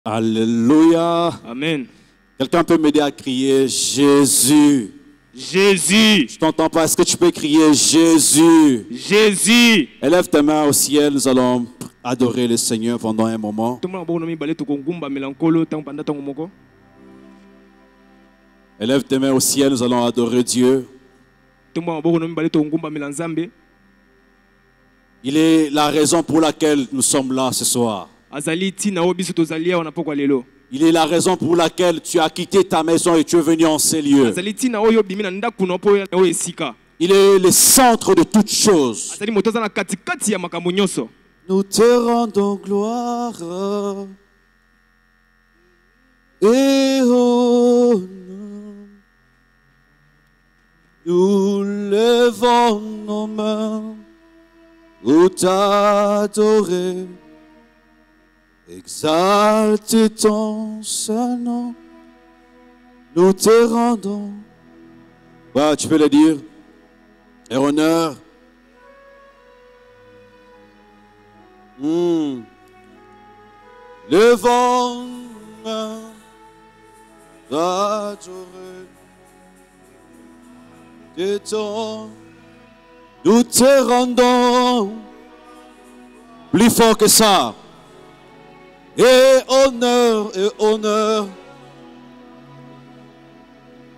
Alléluia. Amen. Quelqu'un peut m'aider à crier Jésus. Jésus. Je t'entends pas. Est-ce que tu peux crier Jésus? Jésus. Élève tes mains au ciel. Nous allons adorer le Seigneur pendant un moment. Élève tes mains au ciel. Nous allons adorer Dieu. Il est la raison pour laquelle nous sommes là ce soir. Il est la raison pour laquelle tu as quitté ta maison et tu es venu en ces lieux. Il est le centre de toutes choses. Nous te rendons gloire et honneur. Nous levons nos mains pour t'adorer. Exalte ton saint nom, nous te rendons. Ouais, tu peux le dire. Et honneur. Levons d'adorer. De ton, nous te rendons. Plus fort que ça. Et honneur,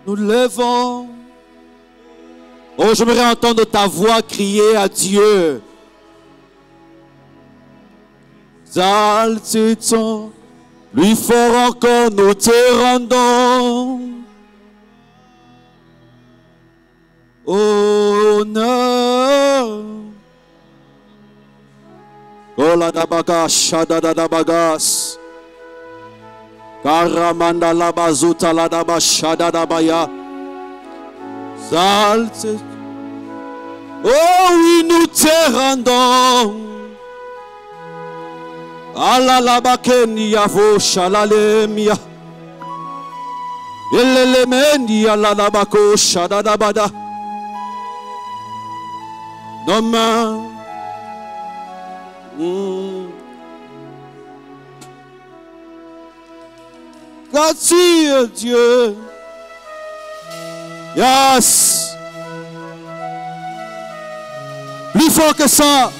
nous levons. Oh, j'aimerais entendre ta voix crier à Dieu. Exalte ton, plus fort encore, nous te rendons. Honneur. Kola dabaga shada dabagas. Karamanda la bazuta la daba shada dabaya. Zalte. Oh oui, nous te rendons. Ala la bakeni yavo shalalemia. Elelemeni ala la bako shada dabada. Nos mains. Car tu es Dieu. Yes. Plus fort que ça.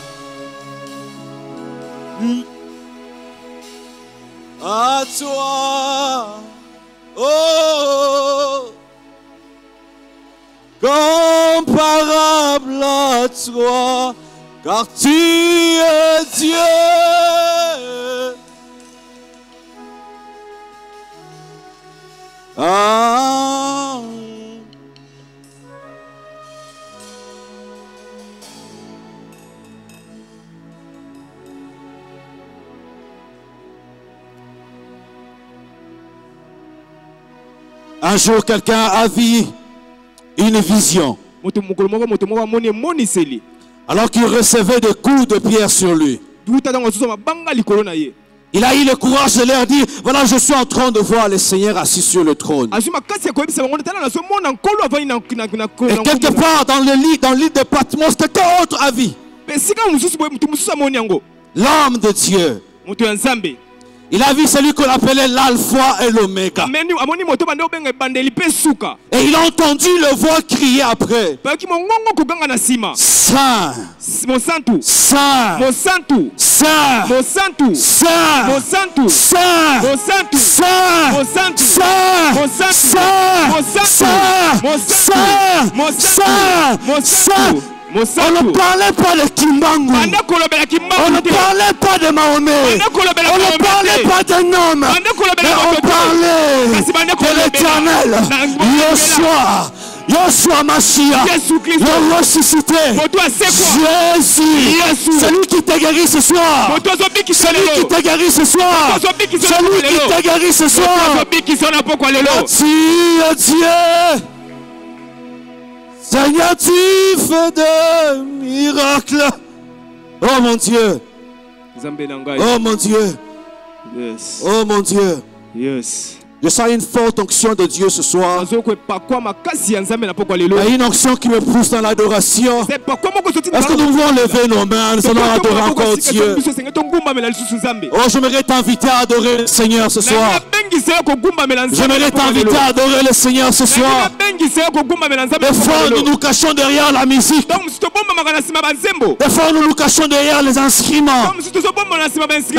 À toi. Oh. Comparable à toi. Car tu es Dieu. Ah. Un jour, quelqu'un a vu une vision. Alors qu'il recevait des coups de pierre sur lui. Il a eu le courage de leur dire, voilà, je suis en train de voir le Seigneur assis sur le trône. Et quelque part dans l'île de Patmos, quelqu'un autre a vu l'âme de Dieu. Il a vu celui qu'on appelait l'alpha et l'oméga. Et il a entendu le voix crier après. Saint, Saint, Saint, Saint, on ne parlait pas de Kimbangu. On ne parlait pas de Mahomet. On ne parlait pas d'un homme. Mais on parlait de l'Éternel. Yoshua Mashiach, le ressuscité. Jésus, celui qui t'a guéri ce soir. Celui qui t'a guéri ce soir. Celui qui t'a guéri ce soir. Dieu. Seigneur, tu fais des miracles. Oh mon Dieu. Oh mon Dieu. Yes. Oh mon Dieu. Yes. Je sens une forte onction de Dieu ce soir. Et une onction qui me pousse dans l'adoration. Est-ce que nous pouvons lever nos mains? Nous allons adorer encore Dieu. Oh, j'aimerais t'inviter à adorer le Seigneur ce soir. J'aimerais t'inviter à adorer le Seigneur ce soir. Des fois, nous nous cachons derrière la musique. Des fois, nous nous cachons derrière les instruments. Mais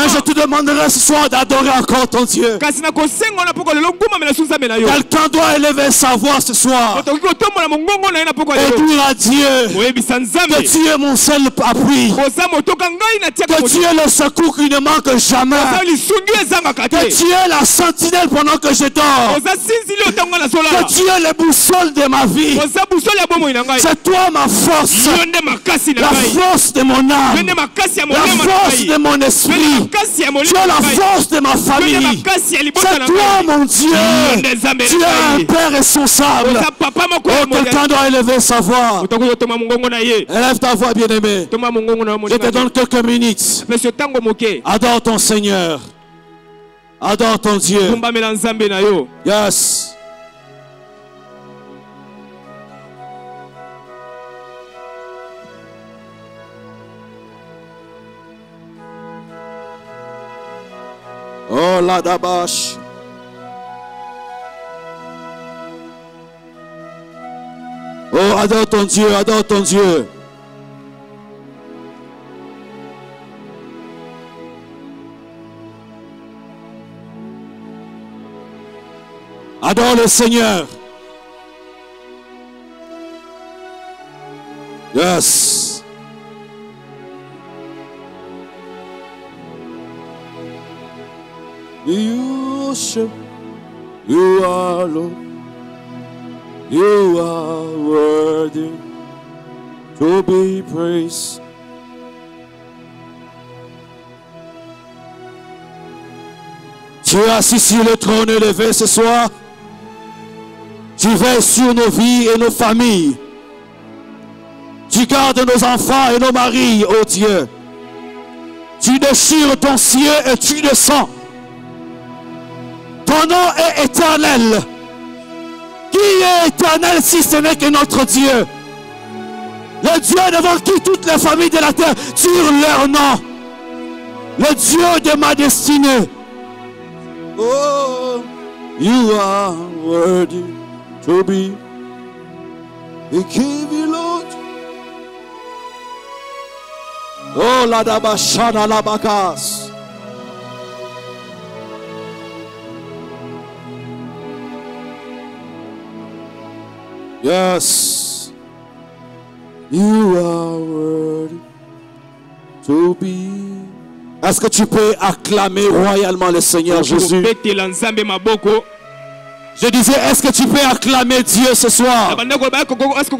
je te demanderai ce soir d'adorer encore ton Dieu. Quelqu'un doit élever sa voix ce soir et dire à Dieu que tu es mon seul appui, que tu es le secours qui ne manque jamais, que tu es la sentinelle pendant que je dors, que tu es le boussole de ma vie. C'est toi ma force, la force de mon âme, la force de mon esprit. Tu es la force de ma famille. C'est toi mon Dieu. Tu es un Père responsable. Oh, quelqu'un doit élever sa voix. Élève ta voix, bien-aimé. Je te donne quelques minutes. Adore ton Seigneur. Adore ton Dieu. Yes. Oh, la dabash. Oh, adore ton Dieu, adore ton Dieu. Adore le Seigneur. Yes. You are Lord. You are worthy to be praised. Tu es assis sur le trône élevé ce soir. Tu veilles sur nos vies et nos familles. Tu gardes nos enfants et nos maris, ô Dieu. Tu déchires ton ciel et tu descends. Ton nom est éternel. Qui est éternel si ce n'est que notre Dieu? Le Dieu devant qui toutes les familles de la terre tirent leur nom. Le Dieu de ma destinée. Oh, you are worthy to be. We give you, Lord. Oh, la dabashana la bakas. Yes, you are worthy to be. Est-ce que tu peux acclamer royalement le Seigneur Jésus? Je disais, est-ce que tu peux acclamer Dieu ce soir? Est-ce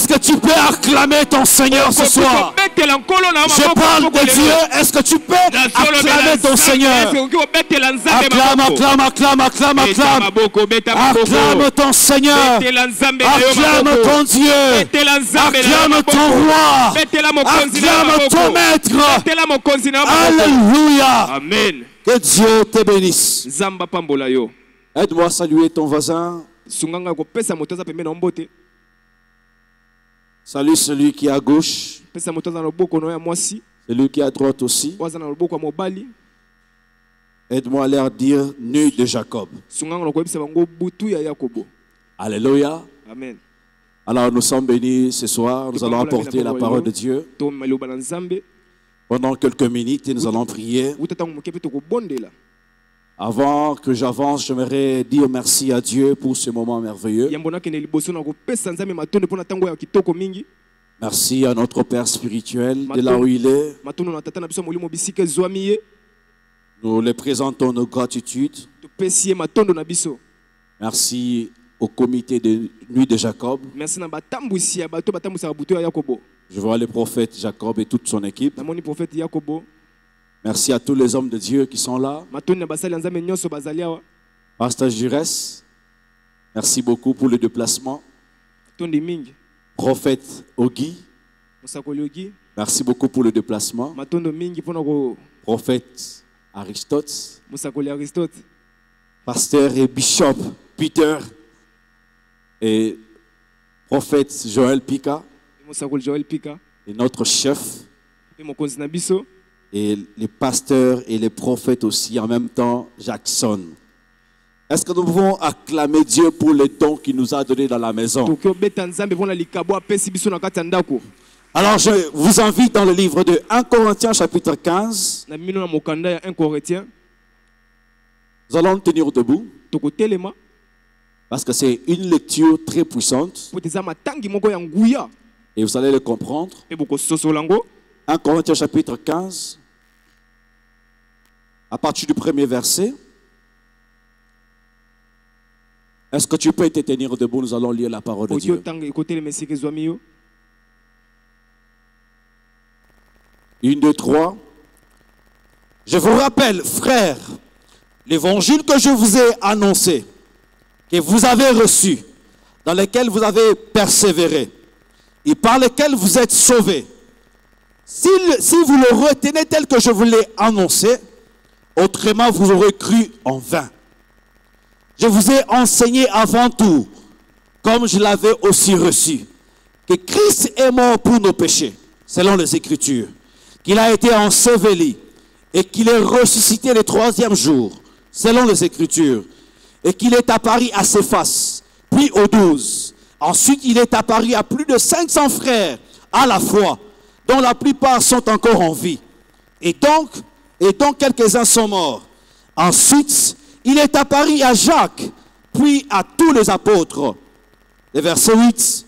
que tu peux acclamer ton Seigneur ce soir? Je parle de Dieu, est-ce que tu peux acclamer ton Seigneur? Acclame, acclame, acclame, acclame, acclame. Acclame ton Seigneur. Acclame ton Dieu. Acclame ton roi. Acclame ton maître. Alléluia. Amen. Que Dieu te bénisse. Aide-moi à saluer ton voisin. Salut celui qui est à gauche. Celui qui est à droite aussi. Aide-moi à leur dire nu de Jacob. Alléluia. Amen. Alors nous sommes bénis ce soir. Nous allons apporter la parole de Dieu. Pendant quelques minutes, nous allons prier. Avant que j'avance, j'aimerais dire merci à Dieu pour ce moment merveilleux. Merci à notre Père spirituel de là où il est. Nous le présentons nos gratitudes. Merci au comité de nuit de Jacob. Je vois le prophète Jacob et toute son équipe. Merci à tous les hommes de Dieu qui sont là. Pasteur Jures, merci beaucoup pour le déplacement. Prophète Ogi, merci beaucoup pour le déplacement. Prophète Aristote, pasteur et bishop Peter et prophète Joël Pika et notre chef et les pasteurs et les prophètes aussi en même temps, Jackson. Est-ce que nous pouvons acclamer Dieu pour les dons qu'il nous a donnés dans la maison? Alors je vous invite dans le livre de 1 Corinthiens chapitre 15. Nous allons tenir debout parce que c'est une lecture très puissante et vous allez le comprendre. 1 Corinthiens chapitre 15, à partir du premier verset. Est-ce que tu peux te tenir debout? Nous allons lire la parole de Dieu. 1, 2, 3. Je vous rappelle, frères, l'évangile que je vous ai annoncé, que vous avez reçu, dans lequel vous avez persévéré, et par lequel vous êtes sauvés. Si vous le retenez tel que je vous l'ai annoncé, autrement vous aurez cru en vain. Je vous ai enseigné avant tout, comme je l'avais aussi reçu, que Christ est mort pour nos péchés, selon les Écritures, qu'il a été enseveli et qu'il est ressuscité le troisième jour, selon les Écritures, et qu'il est apparu à Céphas, puis aux 12. Ensuite, il est apparu à plus de 500 frères à la fois, dont la plupart sont encore en vie. Et donc quelques-uns sont morts. Ensuite, il est apparu à Jacques, puis à tous les apôtres. Le verset 8.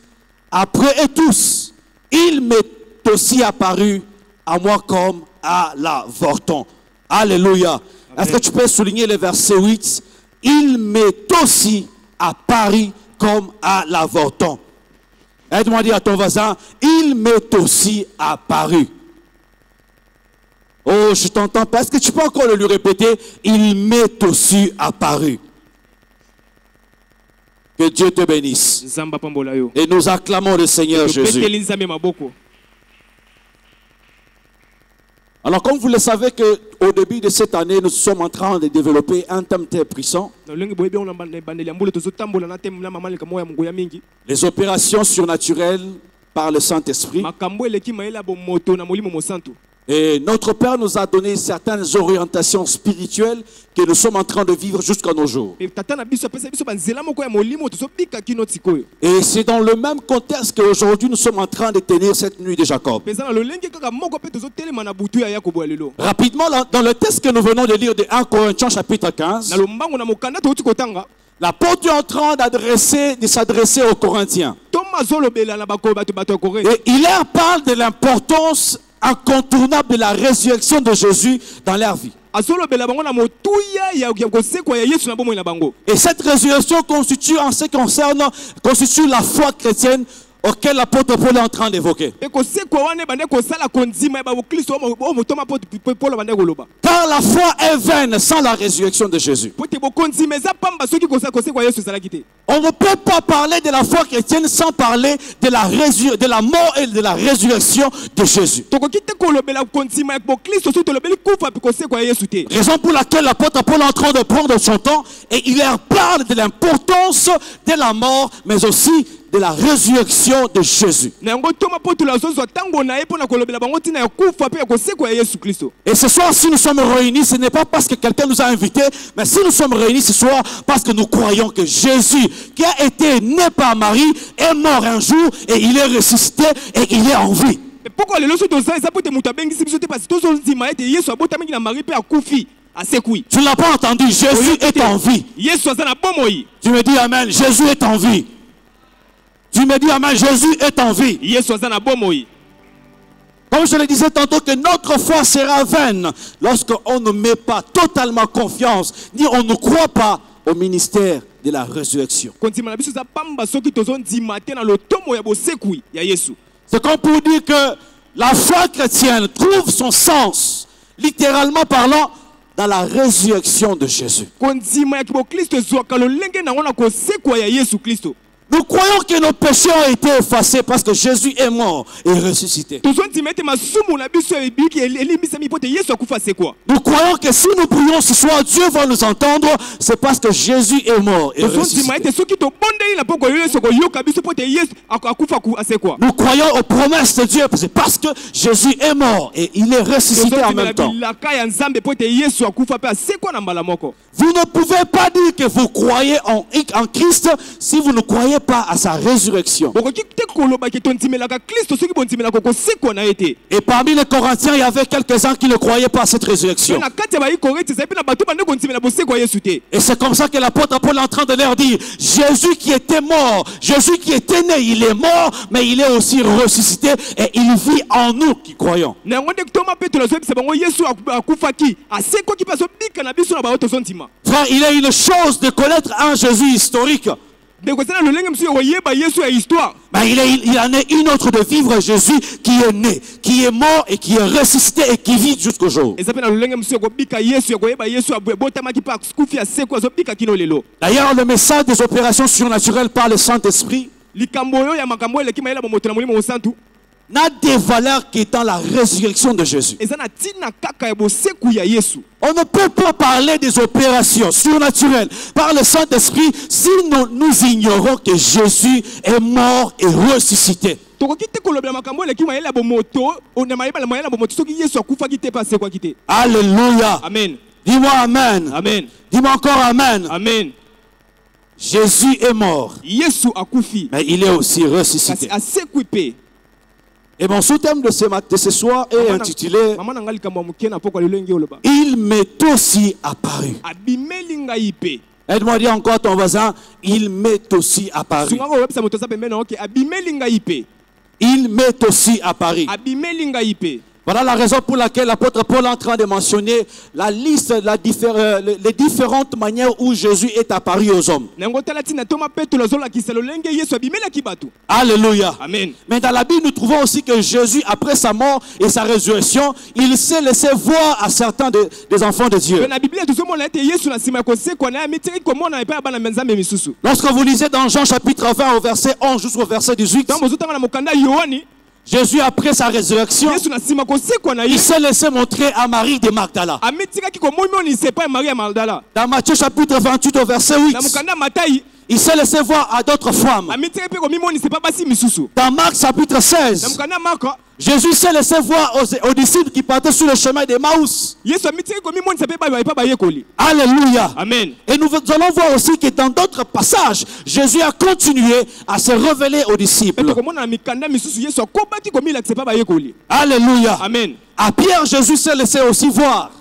Après et tous, il m'est aussi apparu à moi comme à l'avorton. Alléluia. Est-ce que tu peux souligner le verset 8? Il m'est aussi apparu comme à l'avorton. Aide-moi à dire à ton voisin, il m'est aussi apparu. Oh, je t'entends pas. Est-ce que tu peux encore le lui répéter? Il m'est aussi apparu. Que Dieu te bénisse. Et nous acclamons le Seigneur Jésus. Alors, comme vous le savez qu'au début de cette année, nous sommes en train de développer un thème très puissant. Les opérations surnaturelles par le Saint-Esprit. Et notre Père nous a donné certaines orientations spirituelles que nous sommes en train de vivre jusqu'à nos jours. Et c'est dans le même contexte qu'aujourd'hui nous sommes en train de tenir cette nuit de Jacob. Rapidement, dans le texte que nous venons de lire de 1 Corinthiens chapitre 15, l'apôtre est en train de s'adresser aux Corinthiens. Et il leur parle de l'importance incontournable de la résurrection de Jésus dans leur vie. Et cette résurrection constitue, en ce qui concerne, constitue la foi chrétienne auquel l'apôtre Paul est en train d'évoquer. Car la foi est vaine sans la résurrection de Jésus. On ne peut pas parler de la foi chrétienne sans parler de la mort et de la résurrection de Jésus. Raison pour laquelle l'apôtre Paul est en train de prendre son temps et il leur parle de l'importance de la mort, mais aussi de la résurrection de Jésus. Et ce soir, si nous sommes réunis, ce n'est pas parce que quelqu'un nous a invités, mais si nous sommes réunis ce soir, parce que nous croyons que Jésus, qui a été né par Marie, est mort un jour et il est ressuscité et il est en vie. Tu ne l'as pas entendu, Jésus est en vie. Tu me dis amen, Jésus est en vie. Tu me dis amen, Jésus est en vie. Comme je le disais tantôt, que notre foi sera vaine lorsqu'on ne met pas totalement confiance, ni on ne croit pas au ministère de la résurrection. C'est comme pour dire que la foi chrétienne trouve son sens, littéralement parlant, dans la résurrection de Jésus. Nous croyons que nos péchés ont été effacés parce que Jésus est mort et ressuscité. Nous croyons que si nous prions ce soir, Dieu va nous entendre. C'est parce que Jésus est mort et ressuscité. Nous croyons aux promesses de Dieu. C'est parce que Jésus est mort et il est ressuscité en même temps. Vous ne pouvez pas dire que vous croyez en Christ si vous ne croyez pas à sa résurrection. Et parmi les Corinthiens, il y avait quelques-uns qui ne croyaient pas à cette résurrection. Et c'est comme ça que l'apôtre Paul est en train de leur dire, Jésus qui était mort, Jésus qui était né, il est mort, mais il est aussi ressuscité et il vit en nous qui croyons. Frère, il est une chose de connaître un Jésus historique. Mais il en est une autre de vivre Jésus qui est né, qui est mort et qui est ressuscité et qui vit jusqu'au jour. D'ailleurs, le message des opérations surnaturelles par le Saint-Esprit n'a des valeurs qu'étant la résurrection de Jésus. On ne peut pas parler des opérations surnaturelles par le Saint-Esprit si nous ignorons que Jésus est mort et ressuscité. Alléluia. Amen. Dis-moi Amen. Amen. Dis-moi encore Amen. Amen. Jésus est mort, mais il est aussi ressuscité. Et mon sous-thème de ce soir est intitulé « Il m'est aussi apparu ». Aide-moi à dire encore à ton voisin « Il m'est aussi apparu ». Il m'est aussi apparu. Voilà la raison pour laquelle l'apôtre Paul est en train de mentionner la liste, les différentes manières où Jésus est apparu aux hommes. Alléluia. Amen. Mais dans la Bible, nous trouvons aussi que Jésus, après sa mort et sa résurrection, il s'est laissé voir à certains des enfants de Dieu. Lorsque vous lisez dans Jean chapitre 20 au verset 11 jusqu'au verset 18, Jésus, après sa résurrection, il s'est laissé montrer à Marie de Magdala. Dans Matthieu chapitre 28 au verset 8, il s'est laissé voir à d'autres femmes. Dans Marc chapitre 16, Jésus s'est laissé voir aux disciples qui partaient sur le chemin d'Emmaüs. Alléluia. Amen. Et nous allons voir aussi que dans d'autres passages, Jésus a continué à se révéler aux disciples. Alléluia. Amen. À Pierre, Jésus s'est laissé aussi voir.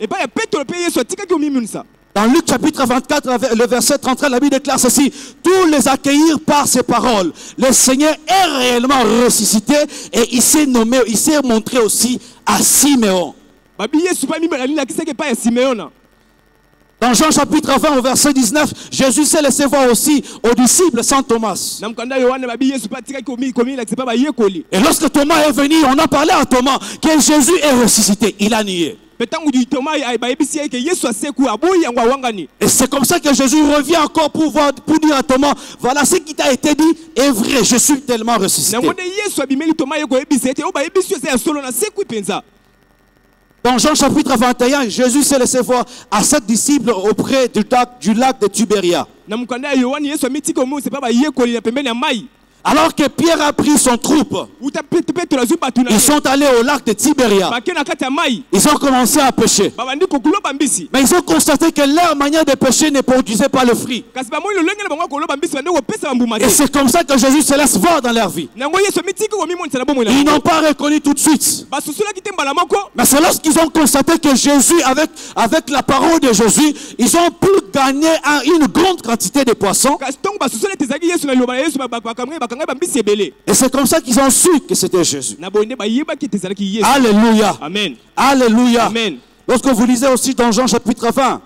Dans Luc chapitre 24, le verset 33, la Bible déclare ceci: tous les accueillirent par ses paroles. Le Seigneur est réellement ressuscité et il s'est montré aussi à Siméon. Dans Jean chapitre 20 au verset 19, Jésus s'est laissé voir aussi aux disciples sans Thomas. Et lorsque Thomas est venu, on a parlé à Thomas que Jésus est ressuscité. Il a nié. Et c'est comme ça que Jésus revient encore pour dire à Thomas, voilà ce qui t'a été dit est vrai, je suis tellement ressuscité. Dans Jean chapitre 21, Jésus s'est laissé voir à 7 disciples auprès du lac de Tibéria. Alors que Pierre a pris son troupe, ils sont allés au lac de Tibéria. Ils ont commencé à pêcher. Mais ils ont constaté que leur manière de pêcher ne produisait pas le fruit. Et c'est comme ça que Jésus se laisse voir dans leur vie. Ils n'ont pas reconnu tout de suite. Mais c'est lorsqu'ils ont constaté que Jésus, avec la parole de Jésus, ils ont pu gagner une grande quantité de poissons. Et c'est comme ça qu'ils ont su que c'était Jésus. Alléluia. Amen. Alléluia. Amen. Lorsque vous lisez aussi dans Jean chapitre 20,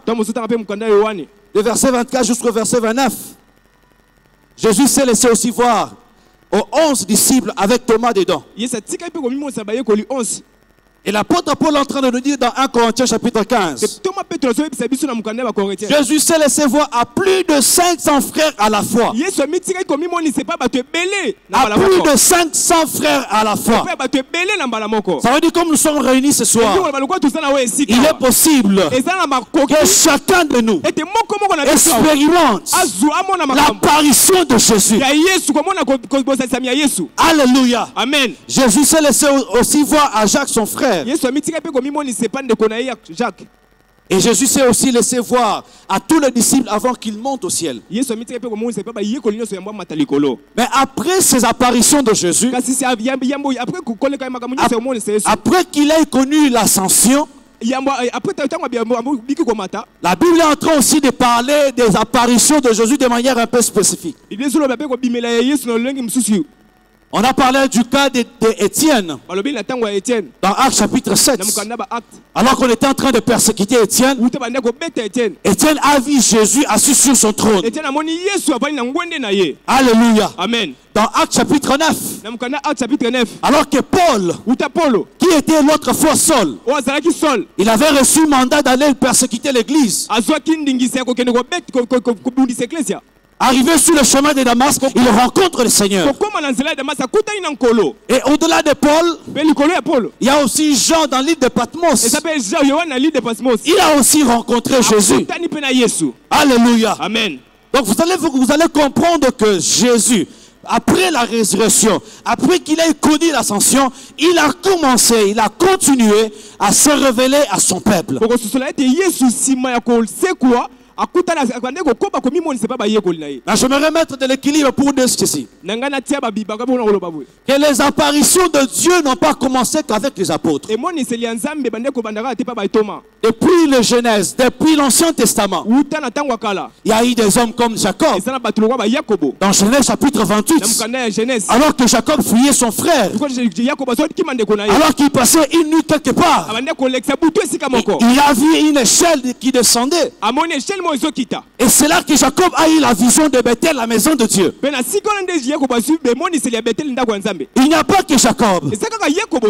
le verset 24 jusqu'au verset 29, Jésus s'est laissé aussi voir aux 11 disciples avec Thomas dedans. Et l'apôtre Paul est en train de nous dire dans 1 Corinthiens chapitre 15. Jésus s'est laissé voir à plus de 500 frères à la fois. À plus de 500 frères à la fois. Ça veut dire comme nous sommes réunis ce soir, il est possible que chacun de nous expérimente l'apparition de Jésus. Alléluia. Amen. Jésus s'est laissé aussi voir à Jacques son frère. Et Jésus s'est aussi laissé voir à tous les disciples avant qu'ils montent au ciel. Mais après ces apparitions de Jésus, après qu'il ait connu l'ascension, la Bible est en train aussi de parler des apparitions de Jésus de manière un peu spécifique. On a parlé du cas d'Étienne dans Actes chapitre 7. Alors qu'on était en train de persécuter Étienne, Étienne a vu Jésus assis sur son trône. Alléluia. Amen. Dans Actes chapitre 9, alors que Paul, qui était l'autre fois Saul, il avait reçu le mandat d'aller persécuter l'église. Arrivé sur le chemin de Damas, il rencontre le Seigneur. Et au-delà de Paul, il y a aussi Jean dans l'île de Patmos. Il a aussi rencontré Jésus. Alléluia. Amen. Donc vous allez comprendre que Jésus, après la résurrection, après qu'il ait connu l'ascension, il a continué à se révéler à son peuple. J'aimerais mettre de l'équilibre pour dire ceci. Que les apparitions de Dieu n'ont pas commencé qu'avec les apôtres. Depuis le Genèse, depuis l'Ancien Testament, il y a eu des hommes comme Jacob. Dans Genèse chapitre 28, alors que Jacob fuyait son frère, alors qu'il passait une nuit quelque part, il a vu une échelle qui descendait. Et c'est là que Jacob a eu la vision de Bethel, la maison de Dieu. Il n'y a pas que Jacob.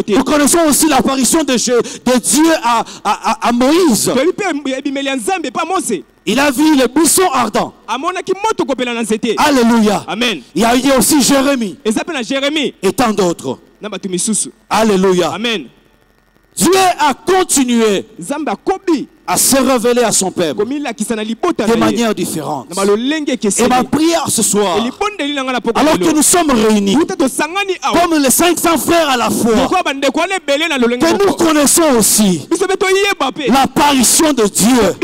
Nous connaissons aussi l'apparition de Dieu à Moïse. Il a vu le buisson ardent. Alléluia. Amen. Il y a eu aussi Jérémie. Et tant d'autres. Alléluia. Amen. Dieu a continué à se révéler à son peuple de manière différente. Et ma prière ce soir, alors que nous sommes réunis comme les 500 frères à la fois, que nous connaissons aussi l'apparition de Dieu,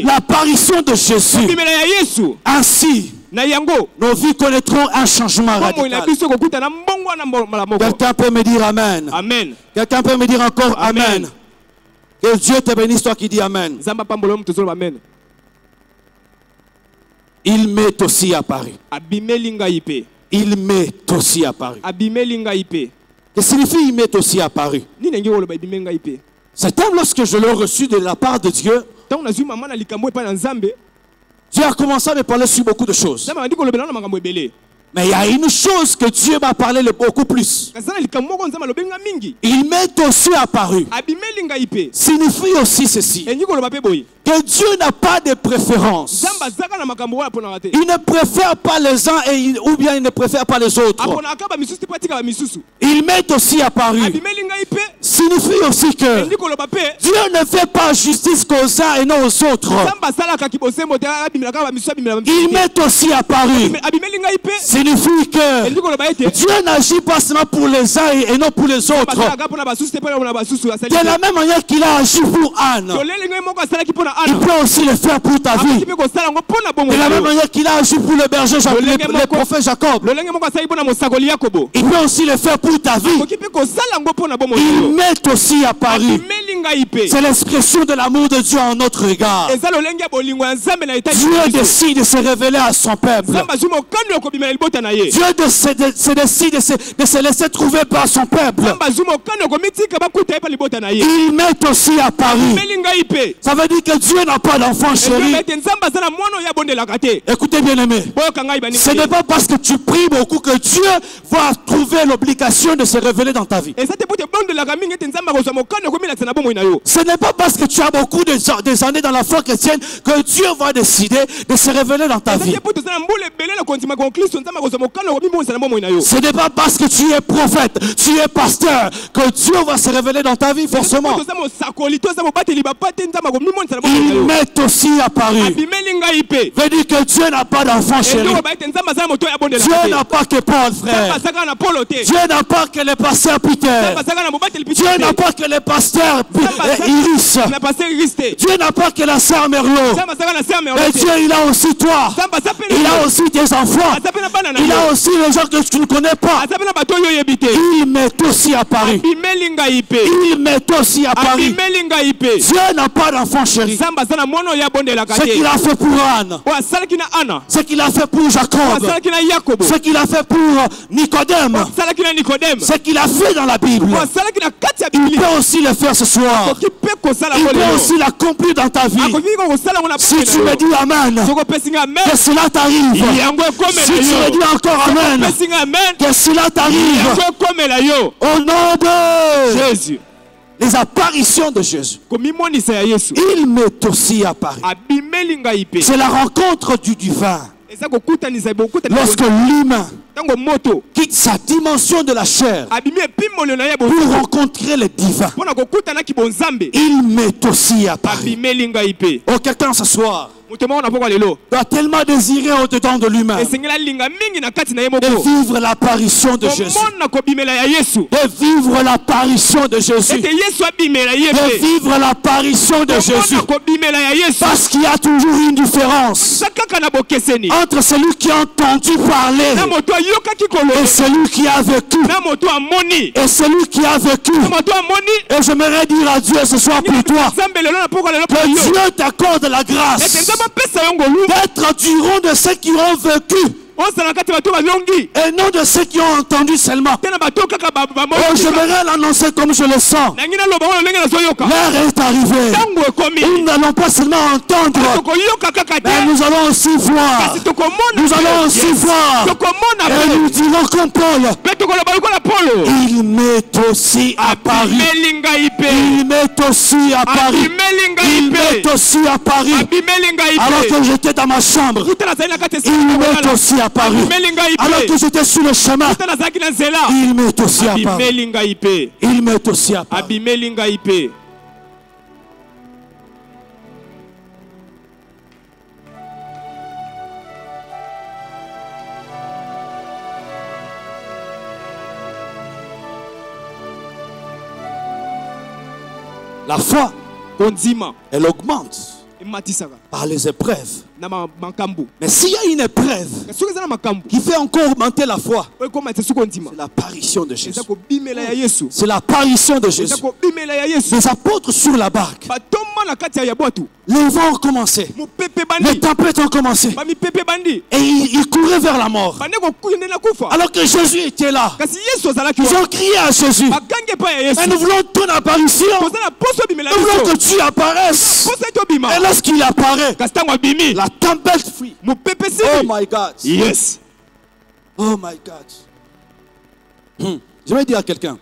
l'apparition de Jésus. Ainsi, nos vies connaîtront un changement radical. Quelqu'un peut me dire Amen. Amen. Quelqu'un peut me dire encore Amen. Que Dieu te bénisse, toi qui dis Amen. Il m'est aussi apparu. Il m'est aussi apparu. Que signifie il m'est aussi apparu? C'est comme lorsque je l'ai reçu de la part de Dieu, Dieu a commencé à me parler sur beaucoup de choses. Mais il y a une chose que Dieu m'a parlé beaucoup plus. Il m'est aussi apparu. Signifie aussi ceci. Que Dieu n'a pas de préférence. Il ne préfère pas les uns ou bien il ne préfère pas les autres. Il m'est aussi apparu. Signifie aussi que Dieu ne fait pas justice qu'aux uns et non aux autres. Il m'est aussi apparu. Signifie que Dieu n'agit pas seulement pour les uns et non pour les autres. De la même manière qu'il a agi pour Anne, il peut aussi le faire pour ta vie. De la même manière qu'il a agi pour le berger, le prophète Jacob, il peut aussi le faire pour ta vie. Il m'est aussi apparu. C'est l'expression de l'amour de Dieu en notre regard. Dieu décide de se révéler à son peuple. Dieu décide de se laisser trouver par son peuple. Il m'est aussi apparu. Ça veut dire que Dieu n'a pas d'enfant chéri. Écoutez bien aimé, ce n'est pas parce que tu pries beaucoup que Dieu va trouver l'obligation de se révéler dans ta vie. Ce n'est pas parce que tu as beaucoup des années dans la foi chrétienne que Dieu va décider de se révéler dans ta vie. Ce n'est pas parce que tu es prophète, tu es pasteur que Dieu va se révéler dans ta vie forcément. Il m'est aussi apparu. Veut dire que Dieu n'a pas d'enfant chéri. Dieu n'a pas que Paul, frère. Dieu n'a pas que le pasteur Peter. Dieu n'a pas que le pasteur Iris. Dieu n'a pas que la sœur Merlot. Mais Dieu, il a aussi toi. Il a aussi tes enfants. Il a aussi les gens que tu ne connais pas. Il m'est aussi apparu. Il m'est aussi apparu. Dieu n'a pas d'enfant chéri. Ce qu'il a fait pour Anne, ce qu'il a fait pour Jacob, ce qu'il a fait pour Nicodème, ce qu'il a fait dans la Bible, il peut aussi le faire ce soir. Il peut aussi l'accomplir dans ta vie. Si tu me dis Amen, que cela t'arrive. Si tu me dis encore Amen, que cela t'arrive. Au nom de Jésus. Les apparitions de Jésus. Il m'est aussi apparu. C'est la rencontre du divin. Lorsque l'humain quitte sa dimension de la chair pour rencontrer le divin, il m'est aussi apparu. Oh, quelqu'un ce soir doit tellement désirer au-dedans de lui-même de vivre l'apparition de Jésus. De vivre l'apparition de Jésus. De vivre l'apparition de Jésus. Parce qu'il y a toujours une différence entre celui qui a entendu parler et celui qui a vécu. Et celui qui a vécu. Et j'aimerais dire à Dieu ce soir pour toi que Dieu t'accorde la grâce d'être du rang de ceux qui ont vécu et non de ceux qui ont entendu seulement. Oh, j'aimerais l'annoncer comme je le sens. L'heure est arrivée. Nous n'allons pas seulement entendre, mais nous allons aussi voir. Nous allons aussi voir. Et nous dirons comme Paul, il m'est aussi apparu. Il m'est aussi apparu. Il m'est aussi apparu. Alors que j'étais dans ma chambre, il m'est aussi apparu. Alors que j'étais sur le chemin, il m'est aussi apparu. Il m'est aussi apparu. La foi, elle augmente par les épreuves. Mais s'il y a une épreuve qui fait encore augmenter la foi, c'est l'apparition de Jésus. C'est l'apparition de Jésus. Les apôtres sur la barque, les vents ont commencé, les tempêtes ont commencé, et ils couraient vers la mort. Alors que Jésus était là, ils ont crié à Jésus, mais nous voulons ton apparition, nous voulons que tu apparaisses. Et lorsqu'il apparaît, la tempête fuit. Oh my God. Yes. Oh my God. Je vais dire à quelqu'un,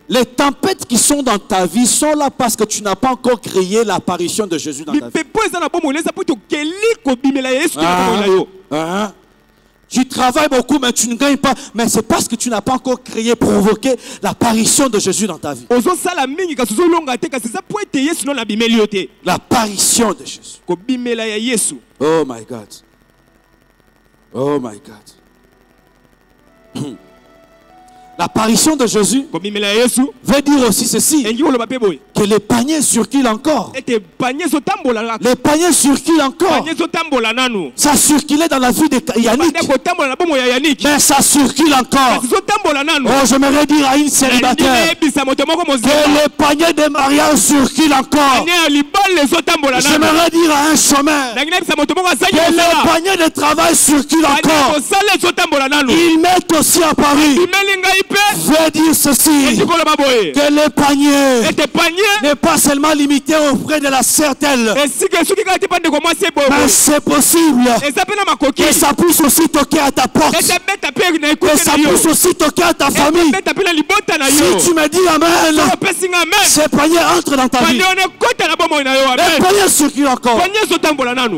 les tempêtes qui sont dans ta vie sont là parce que tu n'as pas encore créé l'apparition de Jésus dans ta vie. Tu travailles beaucoup mais tu ne gagnes pas. Mais c'est parce que tu n'as pas encore créé, provoqué l'apparition de Jésus dans ta vie. L'apparition de Jésus. Oh my God. Oh my God. L'apparition de Jésus veut dire aussi ceci, que les paniers circulent encore. Les paniers circulent encore. Ça circulait dans la vie de Yannick, mais ça circule encore. Oh, j'aimerais dire à une célibataire que les paniers de mariage circulent encore. J'aimerais dire à un chômeur que les paniers de travail circulent encore. Il m'est aussi apparu. Veut dire ceci, que les paniers n'est pas seulement limité auprès de la certaine. Mais c'est possible que ça puisse aussi toquer à ta porte. Que ça puisse aussi toquer à ta famille. Si tu me dis Amen, ce panier entre dans ta vie. Le panier circule encore.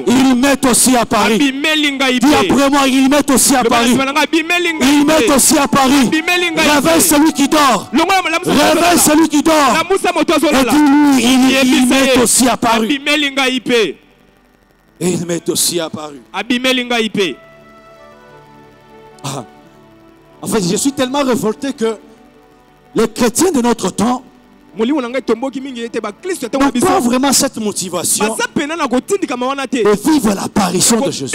Ils mettent aussi à Paris. Dis après moi, ils mettent aussi à Paris. Ils mettent aussi à Paris. Réveille celui qui dort. Réveille celui qui dort. Et dis-lui, ils mettent aussi à Paris. Et ils mettent aussi à Paris. Ah. En fait, je suis tellement révolté que les chrétiens de notre temps n'ont pas vraiment cette motivation de vivre l'apparition de Jésus.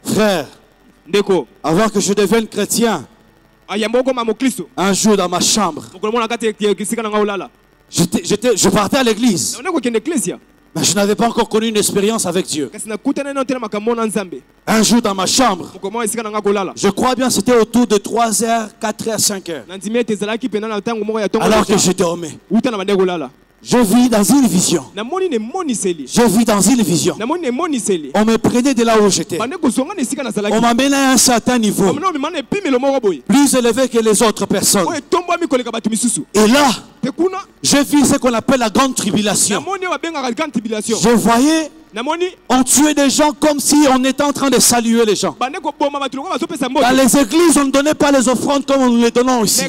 Frère, avant que je devienne chrétien, un jour dans ma chambre, je partais à l'église, mais je n'avais pas encore connu une expérience avec Dieu. Un jour dans ma chambre, je crois bien c'était autour de 3h, 4h, 5h. Alors que je dormais, je vis dans une vision. Je vis dans une vision. On me prenait de là où j'étais. On m'amenait à un certain niveau, plus élevé que les autres personnes. Et là, je vis ce qu'on appelle la grande tribulation. Je voyais, on tuait des gens comme si on était en train de saluer les gens. Dans les églises, on ne donnait pas les offrandes comme nous les donnons ici.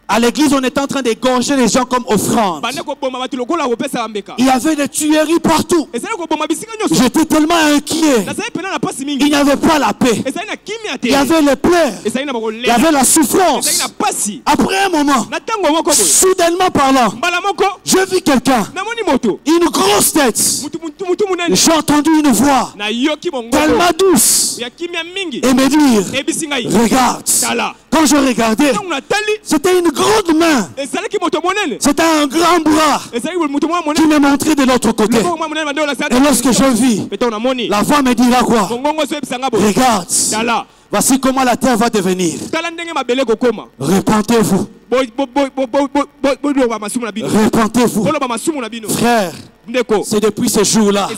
À l'église, on était en train d'égorger les gens comme offrande. Il y avait des tueries partout. J'étais tellement inquiet. Il n'y avait pas la paix. Il y avait les pleurs. Il y avait la souffrance. Après un moment, soudainement parlant, je vis quelqu'un, une grosse tête. J'ai entendu une voix tellement douce et me dire, regarde. Quand je regardais, c'était une grande main. C'était un grand bras qui me montrait de l'autre côté. Et lorsque je vis, la voix me dira quoi? Regarde, voici comment la terre va devenir. Repentez-vous. Repentez-vous. Frère, c'est depuis ce jour-là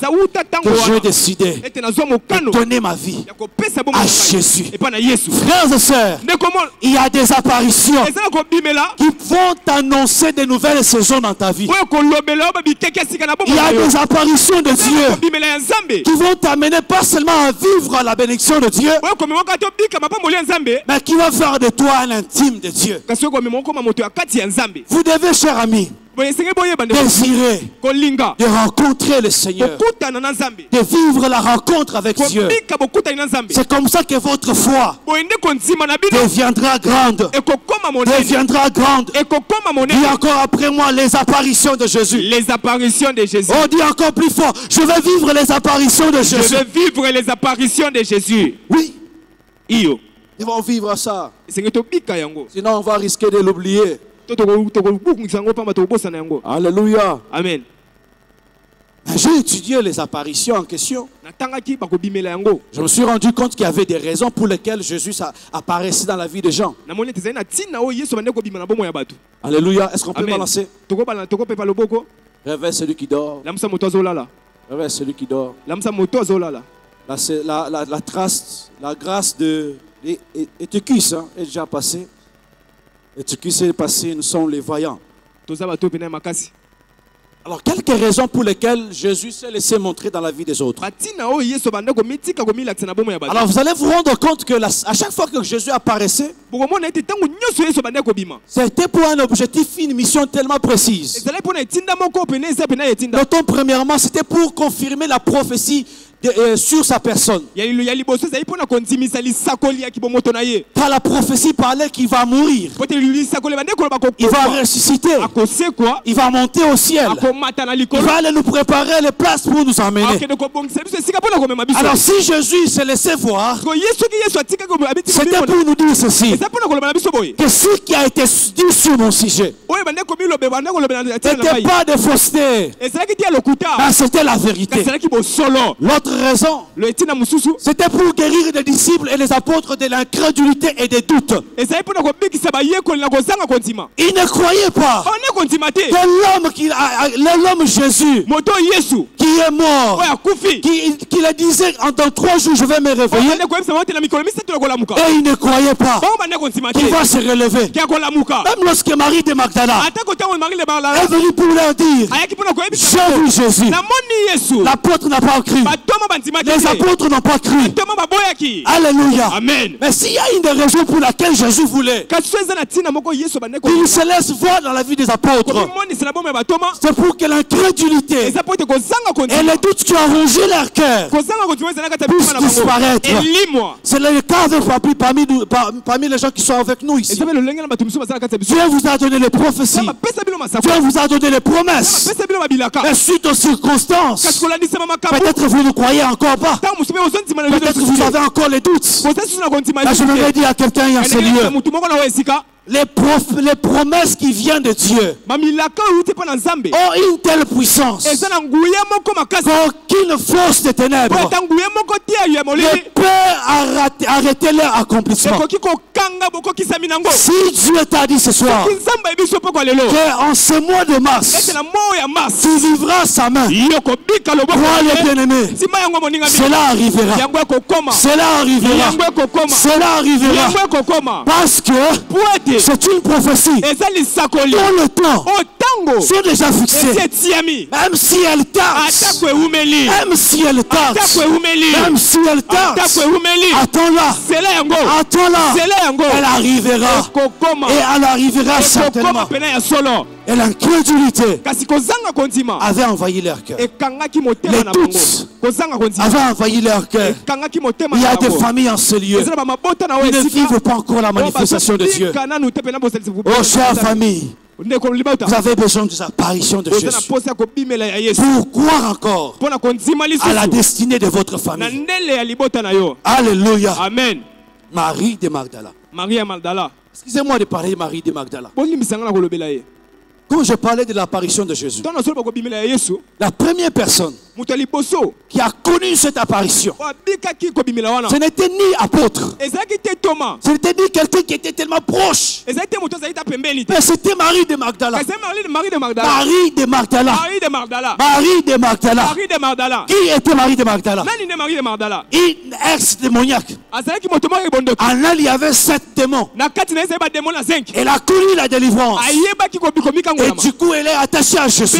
que j'ai décidé de donner ma vie à Jésus. Frères et sœurs, il y a des apparitions qui vont t'annoncer de nouvelles saisons dans ta vie. Il y a des apparitions de Dieu qui vont t'amener pas seulement à vivre la bénédiction de Dieu, mais qui va faire de toi un intime de Dieu. Vous devez, cher ami, désirer de rencontrer le Seigneur, de vivre la rencontre avec Dieu. C'est comme ça que votre foi deviendra grande. Deviendra grande. Dis encore après moi les apparitions de Jésus. Les apparitions de Jésus. On dit encore plus fort, je vais vivre les apparitions de Jésus. Je vais vivre les apparitions de Jésus. Oui. Ils vont vivre ça. Sinon on va risquer de l'oublier. Alléluia. Amen. J'ai étudié les apparitions en question. Je me suis rendu compte qu'il y avait des raisons pour lesquelles Jésus apparaissait dans la vie des gens. Alléluia. Est-ce qu'on peut balancer? Réveille celui qui dort. Réveille celui qui dort. La grâce de Étécus est déjà passée. Étécus est passé, nous sommes les voyants. Alors, quelques raisons pour lesquelles Jésus s'est laissé montrer dans la vie des autres. Alors, vous allez vous rendre compte que à chaque fois que Jésus apparaissait, c'était pour un objectif, une mission tellement précise. Notons premièrement, c'était pour confirmer la prophétie sur sa personne. Car la prophétie parlait qu'il va mourir. Il va ressusciter. Il va monter au ciel. Il va aller nous préparer les places pour nous emmener. Alors si Jésus se laissait voir, c'était pour nous dire ceci, que ce qui a été dit sur mon sujet n'était pas de fausseté, mais c'était la vérité. L'autre raison, c'était pour guérir les disciples et les apôtres de l'incrédulité et des doutes. Ils ne croyaient pas que l'homme Jésus, qui est mort, qui le disait dans 3 jours je vais me réveiller, et ils ne croyaient pas qu'il va se relever. Même lorsque Marie de Magdala est venue pour leur dire, j'ai vu Jésus, l'apôtre n'a pas cru, les apôtres n'ont pas cru. Alléluia. Amen. Mais s'il y a une des raisons pour laquelle Jésus voulait qu'il se laisse voir dans la vie des apôtres, c'est pour que l'incrédulité et les doutes qui ont rongé leur cœur puissent disparaître. C'est le cas parmi les gens qui sont avec nous ici. Dieu vous a donné les prophéties, Dieu vous a donné les promesses, mais suite aux circonstances, peut-être vous ne croyez encore pas, peut-être vous avez encore les doutes. Là, je voudrais dire à quelqu'un en ce lieu, les promesses qui viennent de Dieu ont une telle puissance qu'aucune force des ténèbres ne peut arrêter leur accomplissement. Si Dieu t'a dit ce soir qu'en ce mois de mars, tu vivras sa main, crois les bien-aimés, cela arrivera. Cela arrivera. Cela arrivera. Parce que c'est une prophétie dont le temps sont déjà fixés. Même si elle tarde, même si elle tarde, même si elle tarde, attends-la, elle arrivera. Et elle arrivera certainement. Et l'incrédulité avait envahi leur cœur. Les doutes avaient envahi leur cœur. Il y a des familles en ce lieu. Ils ne vivent pas encore la manifestation de Dieu. Oh, chère famille, vous avez besoin de l'apparition de Jésus pour croire encore à la destinée de votre famille. Alléluia. Amen. Marie de Magdala. Excusez-moi de parler de Marie de Magdala. Quand je parlais de l'apparition de Jésus, la première personne qui a connu cette apparition, ce n'était ni apôtre, ce n'était ni quelqu'un qui était tellement proche, mais c'était Marie de Magdala. Marie de Magdala. Qui était Marie de Magdala? Une ex-démoniaque. En elle, il y avait 7 démons. Elle a connu la délivrance. Et du coup, elle est attachée à Jésus.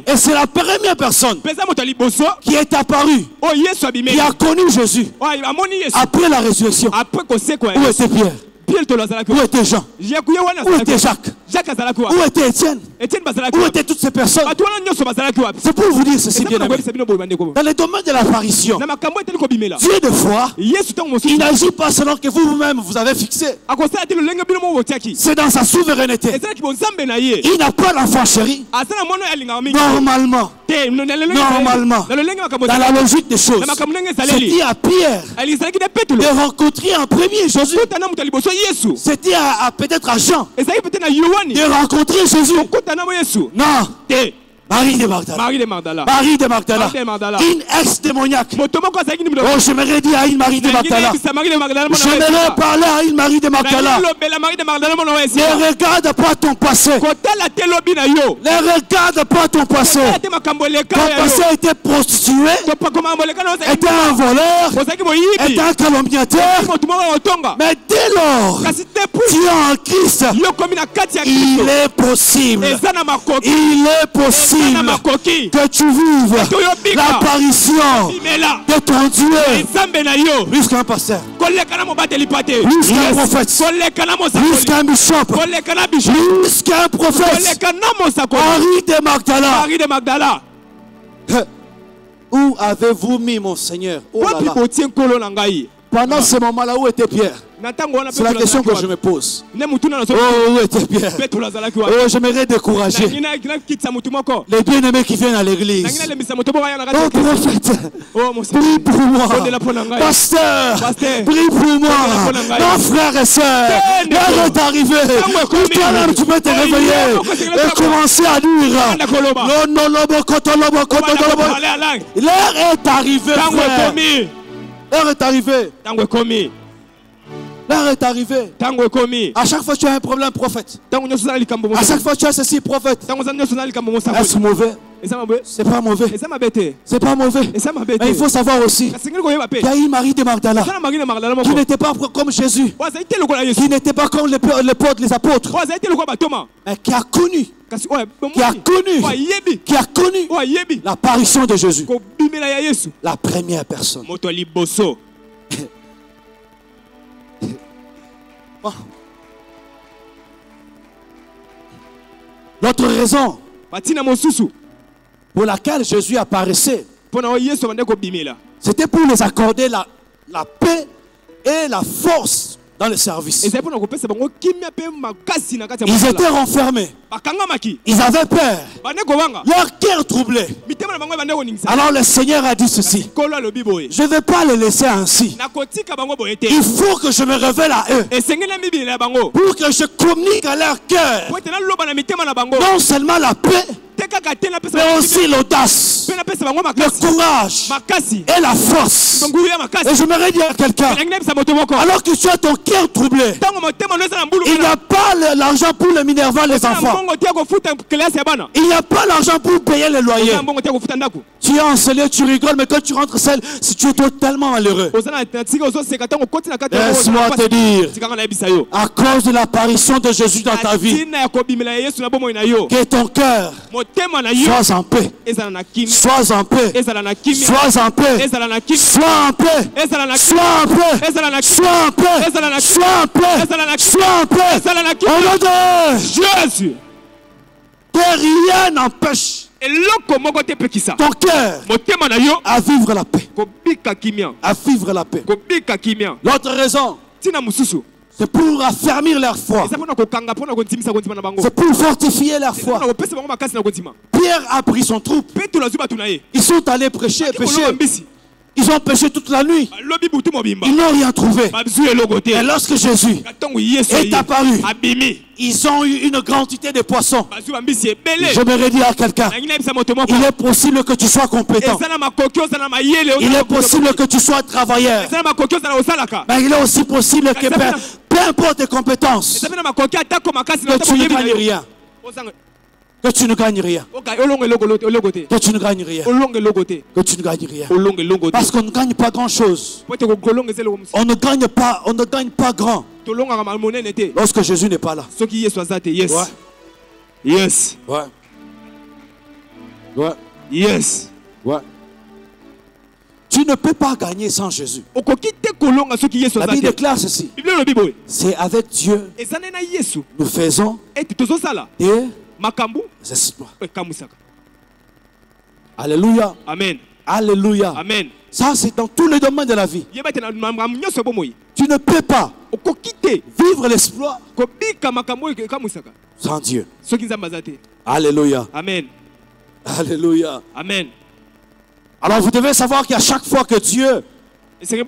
Et c'est la première personne qui est apparue, qui a connu Jésus après la résurrection. Où était Pierre? Où était Jean? Où était Jacques? Où était Étienne? Où étaient toutes ces personnes? C'est pour vous dire ceci, bien aimé. Dans le domaine de l'apparition, Dieu de foi, il n'agit pas selon que vous-même vous avez fixé. C'est dans sa souveraineté. Il n'a pas l'enfant chéri. Normalement, dans la logique des choses, c'est dit à Pierre de rencontrer en premier Jésus. C'était peut-être à Jean de rencontrer Jésus. Non. Marie de Magdala. Une ex-démoniaque. Oh, j'aimerais dire à une Marie de Magdala. J'aimerais parler à une Marie de Magdala. Ne regarde pas ton passé. Ne regarde pas ton passé. Ton passé était prostitué, était un voleur, était un calomniateur. Mais dès lors, tu es en Christ. Il est possible. Il est possible que tu vives l'apparition de ton Dieu jusqu'à un pasteur, jusqu'à un prophète, jusqu'à un bishop, jusqu'à un prophète. Marie de Magdala. Où avez-vous mis mon Seigneur? Oh là là. Pendant ce moment-là, où était Pierre? C'est la question que je me pose. Oh, où était Pierre? Oh, j'aimerais décourager les bien-aimés qui viennent à l'église. Oh, prophète, prie pour moi. Pasteur, prie pour moi. Non, frères et sœurs, l'heure est arrivée où toi-même tu peux te réveiller et commencer à dire l'heure est arrivée, frère. L'heure est arrivée. L'heure est arrivée. À chaque fois tu as un problème, prophète. À chaque fois tu as ceci, prophète. Est-ce mauvais? C'est pas mauvais. C'est pas mauvais. Mais il faut savoir aussi qu'il y a eu Marie de Magdala qui n'était pas comme Jésus, qui n'était pas comme les apôtres, mais qui a connu l'apparition de Jésus. La première personne. L'autre raison pour laquelle Jésus apparaissait, c'était pour les accorder la paix et la force dans le service. Ils étaient renfermés. Ils avaient peur. Leur cœur troublé. Alors le Seigneur a dit ceci: je ne vais pas les laisser ainsi. Il faut que je me révèle à eux pour que je communique à leur cœur non seulement la paix, mais aussi l'audace, le courage et la force. Et je me dire à quelqu'un, alors que tu as ton cœur troublé, il n'y a pas l'argent pour le Minerva, les enfants. Il n'y a pas l'argent pour payer les loyers. Tu es encelé, tu rigoles, mais quand tu rentres seul, tu es totalement malheureux. Laisse-moi te dire, à cause de l'apparition de Jésus dans ta vie, que ton cœur sois en paix. Sois en paix. Sois en paix. Sois en paix. Sois en paix. Sois en paix. Sois en paix. Sois en paix. Au nom de Jésus. Que rien n'empêche ton cœur à vivre la paix. À vivre la paix. L'autre raison, c'est pour affermir leur foi. C'est pour fortifier leur foi. Pierre a pris son troupe. Ils sont allés prêcher et pêcher. Ils ont pêché toute la nuit. Ils n'ont rien trouvé. Et lorsque Jésus est apparu, ils ont eu une quantité de poissons. Je me redis à quelqu'un, il est possible que tu sois compétent. Il est possible que tu sois travailleur. Mais il est aussi possible que peu importe tes compétences, que tu ne gagnes rien. Que tu ne gagnes rien. Que tu ne gagnes rien. Que tu ne gagnes rien. Parce qu'on ne gagne pas grand chose. On ne gagne pas grand lorsque Jésus n'est pas là. Yes. Yes. Ouais. Ouais. Yes. Ouais. Tu ne peux pas gagner sans Jésus. La Bible déclare ceci: c'est avec Dieu nous faisons des exploits. Alléluia. Amen. Alléluia. Amen. Ça, c'est dans tous les domaines de la vie. Tu ne peux pas vivre l'exploit sans Dieu. Alléluia. Amen. Alléluia. Amen. Alors vous devez savoir qu'à chaque fois que Dieu s'est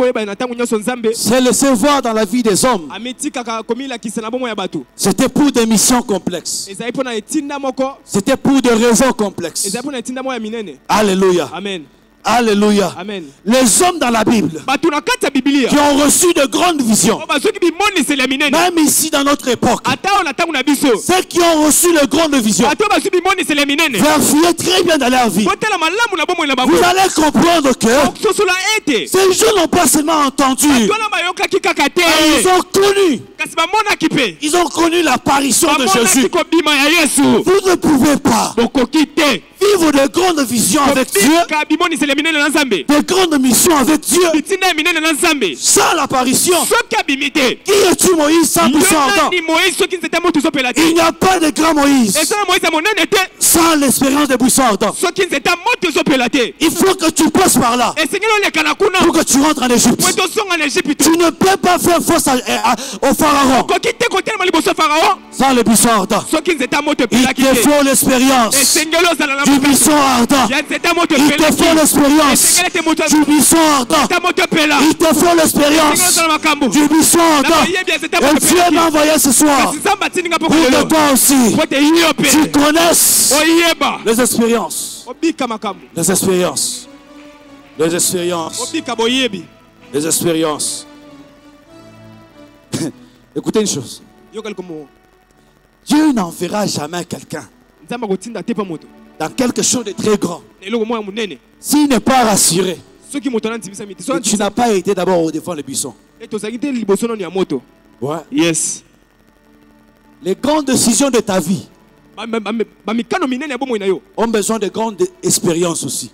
laissé voir dans la vie des hommes, c'était pour des missions complexes. C'était pour des raisons complexes. Alléluia. Amen. Alléluia. Amen. Les hommes dans la Bible qui ont reçu de grandes visions, même ici dans notre époque, ceux qui ont reçu de grandes visions vérifiez très bien dans leur vie. Vous allez comprendre que ces gens n'ont pas seulement entendu, ils ont connu. Ils ont connu l'apparition de Jésus. Vous ne pouvez pas vivre vivre de grandes visions avec Dieu, de grandes missions avec Dieu, sans l'apparition. Qui es-tu, Moïse, sans puissance ardent? Il n'y a pas de grand Moïse sans l'expérience de buisson ardent. Il faut que tu passes par là pour que tu rentres en Égypte. Tu ne peux pas faire face au Pharaon sans le buisson ardent. Il te faut l'expérience du buisson ardent. Il te faut l'expérience du buisson ardent. Il te faut l'expérience du buisson ardent. Et Dieu m'a envoyé ce soir pour que toi aussi tu connaisses les expériences. Les expériences. Les expériences. Les expériences. Écoutez une chose. Dieu n'enverra jamais quelqu'un dans quelque chose de très grand s'il n'est pas rassuré que tu n'as pas été d'abord au devant des buissons. Ouais. Yes. Les grandes décisions de ta vie ont besoin de grandes expériences aussi.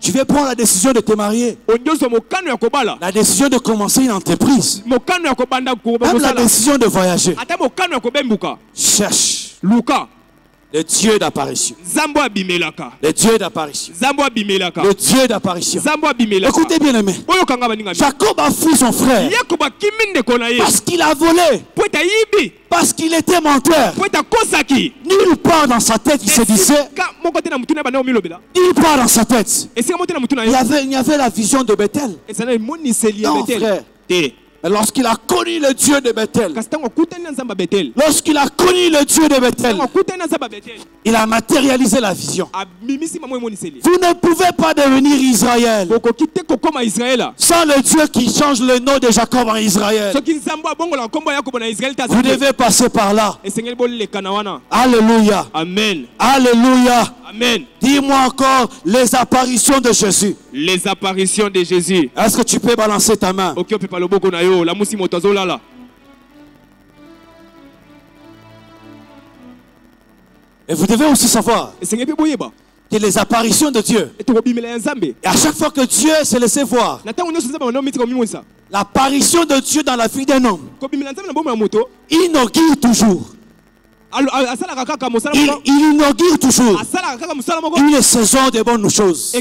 Tu veux prendre la décision de te marier, la décision de commencer une entreprise, même la décision de voyager. Cherche le Dieu d'apparition. Le Dieu d'apparition. Le Dieu d'apparition. Écoutez bien aimé. Jacob a fui son frère parce qu'il a volé, parce qu'il était menteur. Nulle part dans sa tête il se disait, nulle part dans sa tête il y avait la vision de Bethel. Non frère. Mais lorsqu'il a connu le Dieu de Bethel, lorsqu'il a connu le Dieu de Bethel, il a matérialisé la vision. Vous ne pouvez pas devenir Israël sans le Dieu qui change le nom de Jacob en Israël. Vous devez passer par là. Alléluia. Amen. Alléluia. Amen. Dis-moi encore les apparitions de Jésus. Les apparitions de Jésus. Est-ce que tu peux balancer ta main? Et vous devez aussi savoir que les apparitions de Dieu, et à chaque fois que Dieu s'est laissé voir, l'apparition de Dieu dans la vie d'un homme inaugure toujours. Il inaugure toujours une saison de bonnes choses.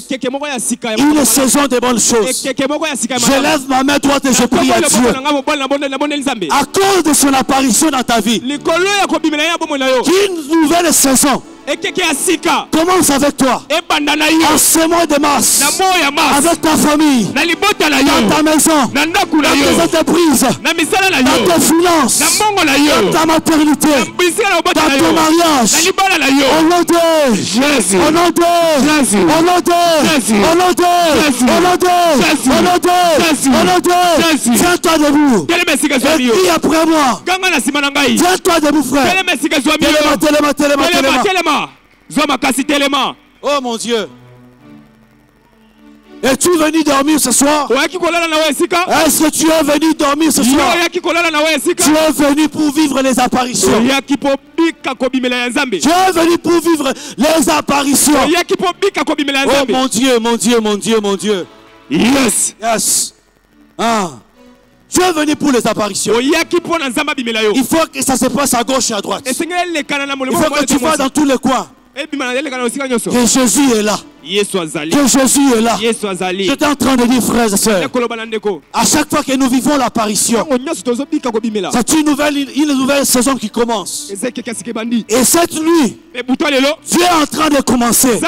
Une saison de bonnes choses. Je lève ma main droite et je prie à Dieu. À cause de son apparition dans ta vie, une nouvelle saison commence avec toi. En ce mois de mars, avec ta famille, dans ta maison, dans tes entreprises, dans tes finances, dans ta maternité, dans ton mariage. Au nom de Jésus, au nom de Jésus, au nom de Jésus, au nom de Jésus, au nom de Jésus, au nom de Jésus, au nom de Jésus. Tiens-toi debout et crie après moi. Tiens-toi debout, frère. Oh mon Dieu. Es-tu venu dormir ce soir? Est-ce que tu es venu dormir ce soir? Tu es venu pour vivre les apparitions. Tu es venu pour vivre les apparitions. Oh mon Dieu, mon Dieu, mon Dieu, mon Dieu. Yes. Yes. Ah. Tu es venu pour les apparitions. Il faut que ça se passe à gauche et à droite. Il faut que tu vas dans tous les coins. Que Jésus est là. Que Jésus est là. J'étais en train de dire, frères et sœurs, à chaque fois que nous vivons l'apparition, c'est une nouvelle saison qui commence. Et cette nuit, Dieu est en train de commencer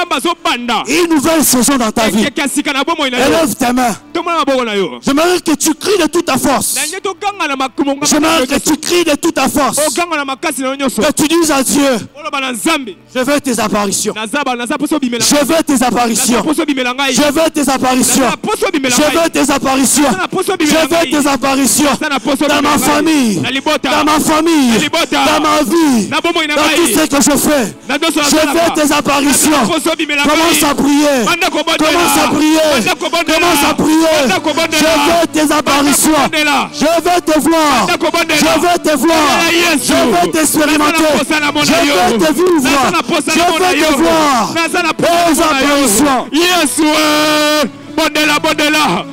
une nouvelle saison dans ta vie. Élève tes mains. J'aimerais que tu cries de toute ta force. J'aimerais que tu cries de toute ta force. Que tu dises à Dieu, je veux tes apparitions. Je veux tes tes apparitions. Je veux tes apparitions. Je veux tes apparitions. Je veux tes apparitions. Dans ma famille. Dans ma famille. Dans ma vie. Dans tout ce que je fais. Je veux tes apparitions. Commence à prier. Commence à prier. Commence à prier. Je veux tes apparitions. Je veux te voir. Je veux te voir. Je veux t'expérimenter. Je veux te vivre. Je veux te voir. Tes apparitions. Yes, ouais. Bondela.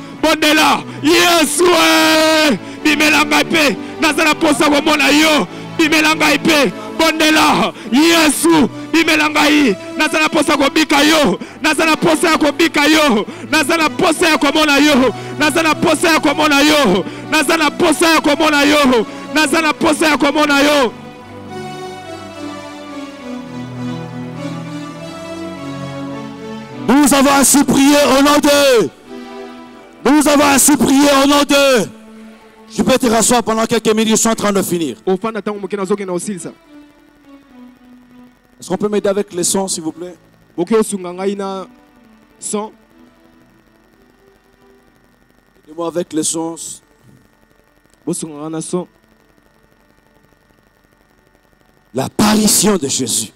Yes, ouais. Bimelanga ipe. Nazana posa wamona yo. Bimelanga ipe. Bondela. Yesu. Bimelanga yi. Nazana posa kobika yo. Nazana posa kobika yo. Nazana posa komona yo. Nazana posa komona yo. Nazana posa komona yo. Nazana posa komona yo. Nous avons ainsi prié au nom de. Nous avons ainsi prié au nom de. Je peux te rasseoir pendant quelques minutes, je suis en train de finir. Est-ce qu'on peut m'aider avec les sons, s'il vous plaît? Aidez-moi avec les sons. L'apparition de Jésus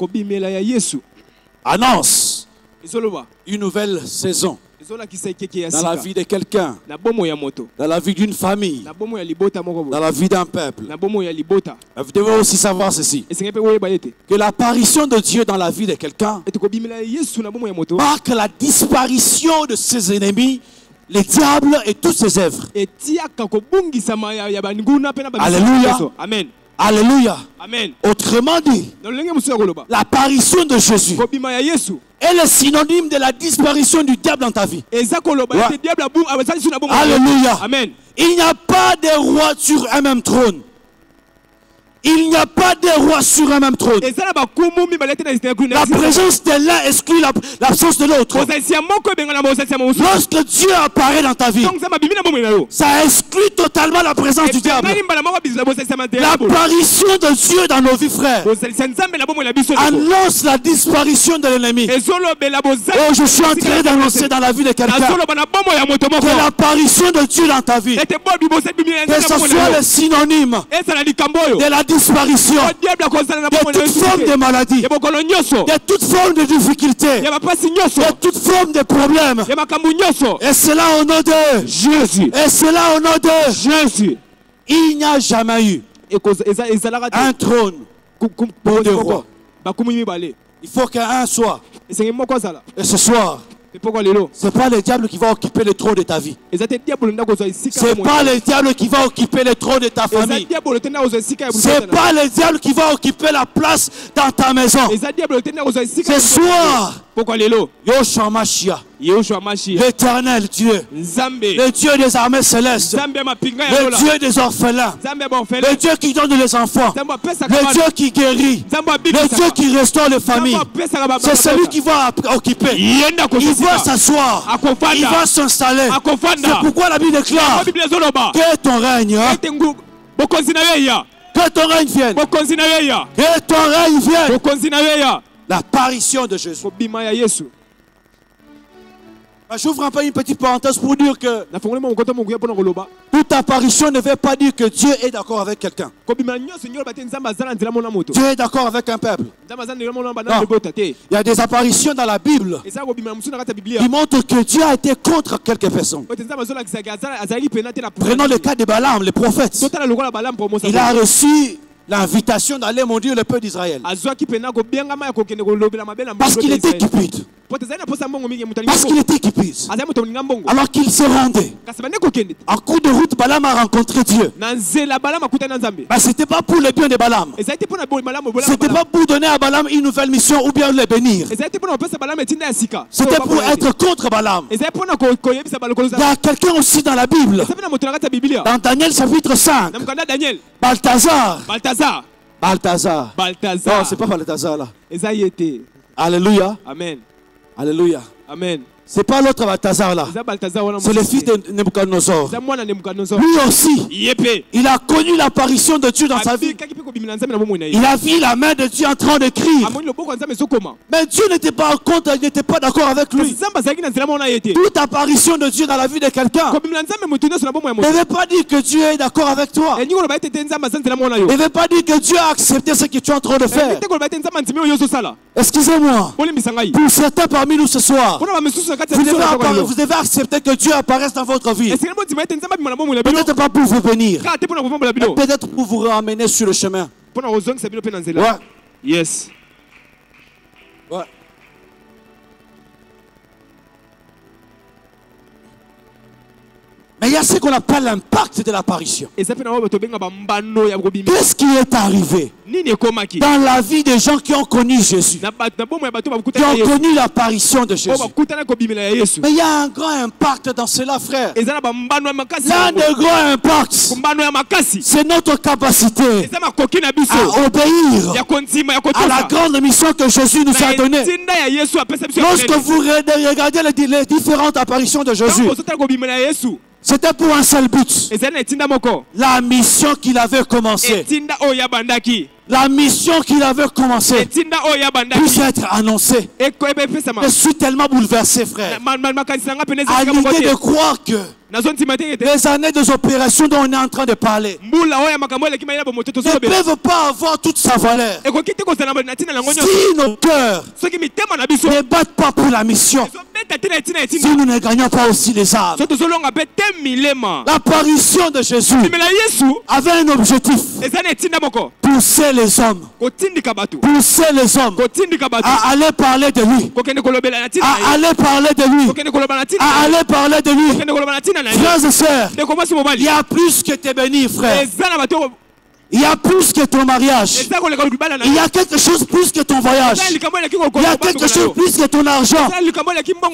annonce une nouvelle saison dans la vie de quelqu'un, dans la vie d'une famille, dans la vie d'un peuple. Vous devez aussi savoir ceci, que l'apparition de Dieu dans la vie de quelqu'un marque la disparition de ses ennemis, les diables et toutes ses œuvres. Alléluia. Amen. Alléluia. Amen. Autrement dit, l'apparition de Jésus est le synonyme de la disparition du diable dans ta vie. Ouais. Alléluia. Amen. Il n'y a pas de roi sur un même trône. Il n'y a pas de roi sur un même trône. La présence de l'un exclut l'absence de l'autre. Lorsque Dieu apparaît dans ta vie, ça exclut totalement la présence du diable. L'apparition de Dieu dans nos vies, frères, annonce la disparition de l'ennemi. Oh, je suis en train d'annoncer dans la vie de quelqu'un que l'apparition de Dieu dans ta vie, que ce soit le synonyme de la disparition de toute forme de maladie, de toute forme de difficulté, de toute forme de problème. Et cela au nom de Jésus. Et cela au nom de Jésus. Il n'y a jamais eu un trône pour deux rois. Il faut qu'un soit. Et ce soir, ce n'est pas le diable qui va occuper le trône de ta vie. Ce n'est pas le diable qui va occuper le trône de ta famille. Ce n'est pas le diable qui va occuper la place dans ta maison. Ce soir, l'Éternel Dieu, le Dieu des armées célestes, le Dieu des orphelins, le Dieu qui donne les enfants, le Dieu qui guérit, le Dieu qui restaure les familles. C'est celui qui va occuper. Il va s'asseoir, il va s'installer. C'est pourquoi la Bible déclare que ton règne, que ton règne vienne, que ton règne vienne. L'apparition de Jésus. J'ouvre un peu une petite parenthèse pour dire que toute apparition ne veut pas dire que Dieu est d'accord avec quelqu'un. Dieu est d'accord avec un peuple. Non. Il y a des apparitions dans la Bible qui montrent que Dieu a été contre quelques personnes. Prenons le cas de Balaam, le prophète. Il a reçu l'invitation d'aller maudire le peuple d'Israël. Parce qu'il était cupide. Parce qu'il était cupide. Alors qu'il se rendait. En cours de route, Balaam a rencontré Dieu. Mais ce n'était pas pour le bien de Balaam. Ce n'était pas pour donner à Balaam une nouvelle mission ou bien le bénir. C'était pour être contre Balaam. Il y a quelqu'un aussi dans la Bible. Dans Daniel chapitre 5. Balthazar. Non, c'est pas Balthazar là. Alléluia. Amen. Alléluia. Amen. C'est pas l'autre Balthazar là. C'est le fils de Nebuchadnezzar. Lui aussi, il a connu l'apparition de Dieu dans sa vie. Il a vu la main de Dieu en train de crier. Mais Dieu n'était pas en compte, il n'était pas d'accord avec lui. Toute apparition de Dieu dans la vie de quelqu'un ne veut pas dire que Dieu est d'accord avec toi. Ne veut pas dire que Dieu a accepté ce que tu es en train de faire. Excusez-moi. Pour certains parmi nous ce soir, vous devez accepter que Dieu apparaisse dans votre vie. Peut-être pas pour vous bénir, peut-être pour vous ramener sur le chemin. Ouais. Yes. Ouais. Mais il y a ce qu'on appelle l'impact de l'apparition. Qu'est-ce qui est arrivé dans la vie des gens qui ont connu Jésus, qui ont connu l'apparition de Jésus? Mais il y a un grand impact dans cela, frère. L'un des grands impacts, c'est notre capacité à obéir à la grande mission que Jésus nous a donnée. Lorsque vous regardez les différentes apparitions de Jésus, c'était pour un seul but. La mission qu'il avait commencée. La mission qu'il avait commencée puisse être annoncée. Je suis tellement bouleversé, frère, à l'idée de croire que les années des opérations dont on est en train de parler ne peuvent pas avoir toute sa valeur si nos cœurs ne battent pas pour la mission, si nous ne gagnons pas aussi les âmes. L'apparition de Jésus avait un objectif: pousser les hommes, pousser les hommes à aller parler de lui, à aller parler de lui, à aller parler de lui. Frères et sœurs, il y a plus que tes bénis, frère. Il y a plus que ton mariage. Il y a quelque chose plus que ton voyage. Il y a quelque chose plus que ton argent.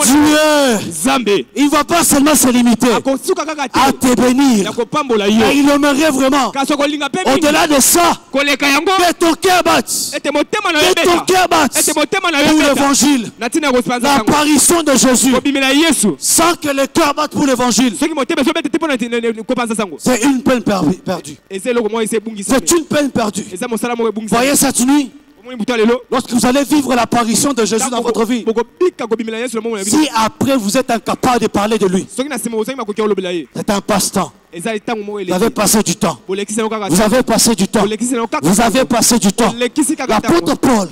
Dieu, il ne va pas seulement se limiter à te bénir. Et il aimerait vraiment, au-delà de ça, que ton cœur batte. Que ton cœur batte pour l'évangile. L'apparition de Jésus, sans que le cœur batte pour l'évangile, c'est une peine perdue. C'est une peine perdue. Voyez cette nuit, lorsque vous allez vivre l'apparition de Jésus dans votre vie, si après vous êtes incapable de parler de lui, c'est un passe-temps. Vous avez passé du temps. Vous avez passé du temps. Vous avez passé du temps. L'apôtre Paul,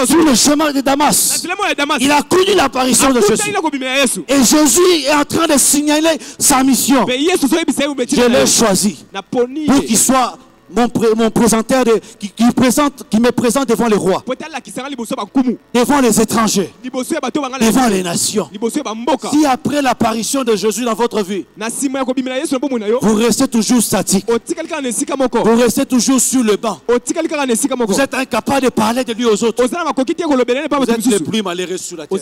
sur le chemin de Damas, il a connu l'apparition de Jésus. Et Jésus est en train de signaler sa mission. Je l'ai choisi pour qu'il soit mon présenteur qui me présente devant les rois, devant les étrangers, devant les nations. Si après l'apparition de Jésus dans votre vie, vous restez toujours statique, vous restez toujours sur le banc, vous êtes incapable de parler de lui aux autres, vous êtes le plus malheureux sur la terre.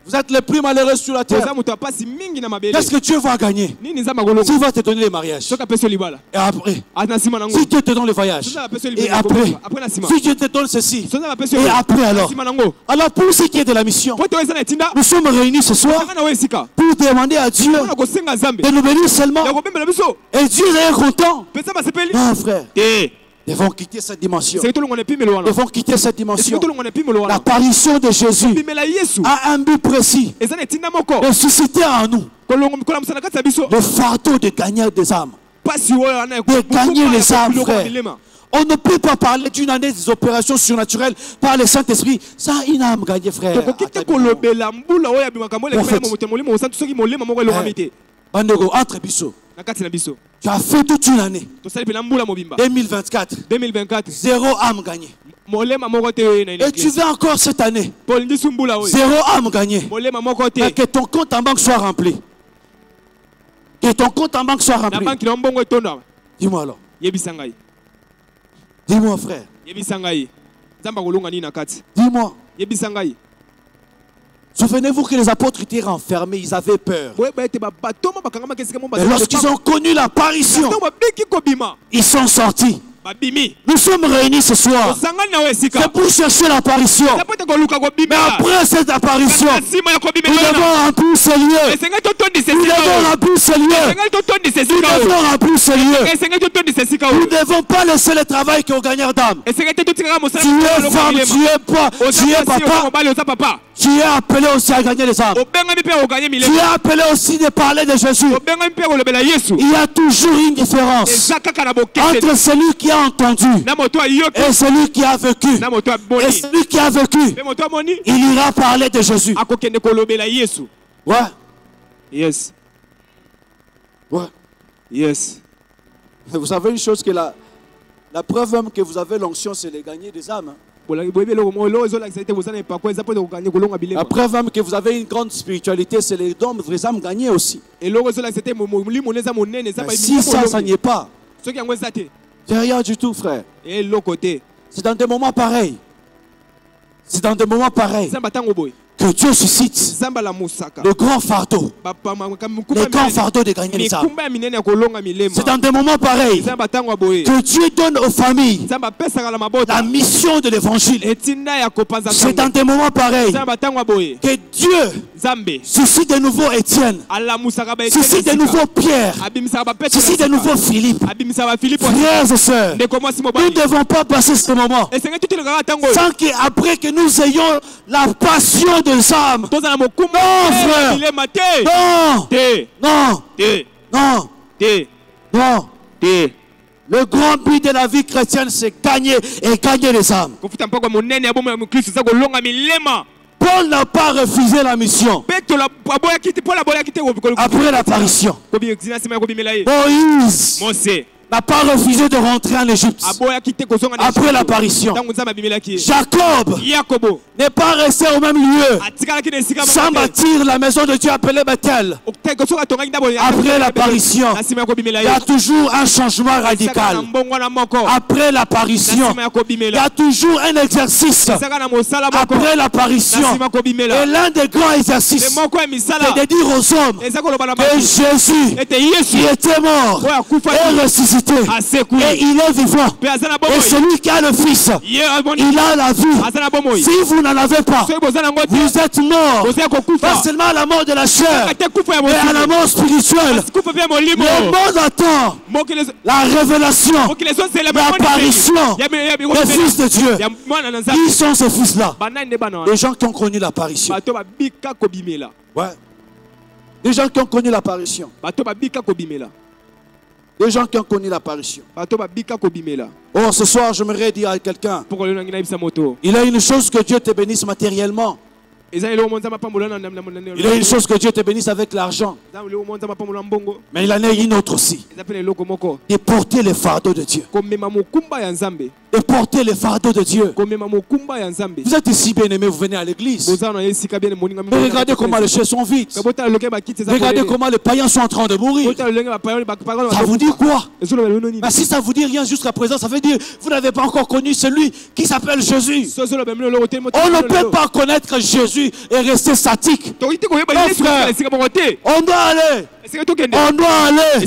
Vous êtes le plus malheureux sur la terre. Qu'est-ce que Dieu va gagner? S'il va te donner les mariages. Et après, si Dieu te donne le voyage. Et après, si Dieu te donne ceci. Et après alors. Alors pour ce qui est de la mission, nous sommes réunis ce soir pour demander à Dieu de nous bénir seulement. Et Dieu est content. Non, frère. Ils vont quitter cette dimension. Ils vont quitter cette dimension. L'apparition de Jésus a un but précis: de susciter en nous le fardeau de gagner des âmes. De gagner les âmes, frère. On ne peut pas parler d'une année des opérations surnaturelles par le Saint-Esprit sans une âme gagnée, frère. Bandego, entre biso. Tu as fait toute une année. 2024. 0 âme gagnée. Et tu veux encore cette année 0 âme gagnée. Mais que ton compte en banque soit rempli. Que ton compte en banque soit rempli. Dis-moi alors. Dis-moi, frère. Dis-moi. Souvenez-vous que les apôtres étaient renfermés, ils avaient peur. Et lorsqu'ils ont connu l'apparition, ils sont sortis. Nous sommes réunis ce soir. C'est pour chercher l'apparition. Mais après cette apparition, nous devons remplir ce lieu. Nous devons remplir ce lieu. Nous devons remplir ce lieu. Nous ne devons pas laisser le travail qui est au gagneur d'âme. Tu es femme, tu es pas, tu es papa. Tu es appelé aussi à gagner les âmes. Tu es appelé aussi de parler de Jésus. Il y a toujours une différence entre celui qui a entendu et celui qui a vécu. Et celui qui a vécu, il ira parler de Jésus. Ouais. Yes. Ouais. Yes. Vous savez une chose, que la preuve même que vous avez l'onction, c'est de gagner des âmes. La preuve même que vous avez une grande spiritualité, c'est les dons des âmes gagnées aussi. Mais si ça n'y est pas, c'est rien du tout, frère. C'est dans des moments pareils. C'est dans des moments pareils que Dieu suscite le grand fardeau. Le grand fardeau de gagner les âmes. C'est dans des moments pareils que Dieu donne aux familles la mission de l'évangile. C'est dans des moments pareils que Dieu suscite de nouveau Étienne, suscite de nouveau Pierre, suscite de nouveau Philippe. Frères et sœurs, nous ne devons pas passer ce moment sans qu'après que nous ayons la passion des âmes. Non, frère. Non. Non. Non. Le grand but de la vie chrétienne, c'est gagner et gagner les âmes. Paul n'a pas refusé la mission. Après l'apparition, Moïse n'a pas refusé de rentrer en Égypte après l'apparition. Jacob n'est pas resté au même lieu sans bâtir la maison de Dieu appelée Bethel. Après l'apparition, il y a toujours un changement radical. Après l'apparition, il y a toujours un exercice. Après l'apparition, et l'un des grands exercices, c'est de dire aux hommes que Jésus, qui était mort, est ressuscité. Et il est vivant. Et celui qui a le Fils, il a la vie. Si vous n'en avez pas, vous êtes mort. Pas seulement à la mort de la chair, mais à la mort spirituelle. Le monde attend la révélation, l'apparition des fils de Dieu. Qui sont ces fils-là? Les gens qui ont connu l'apparition. Ouais. Les gens qui ont connu l'apparition. Les gens qui ont connu l'apparition. Oh, ce soir, j'aimerais dire à quelqu'un, il y a une chose, que Dieu te bénisse matériellement. Il y a une chose, que Dieu te bénisse avec l'argent. Mais il en a une autre aussi. De porter le fardeau de Dieu. De porter le fardeau de Dieu. Vous êtes ici, bien-aimés, vous venez à l'église. Mais regardez comment les chaises sont vides. Regardez comment les païens sont en train de mourir. Ça vous dit quoi? Mais si ça vous dit rien jusqu'à présent, ça veut dire que vous n'avez pas encore connu celui qui s'appelle Jésus. On ne peut pas connaître Jésus et rester statique. On doit aller. On doit aller.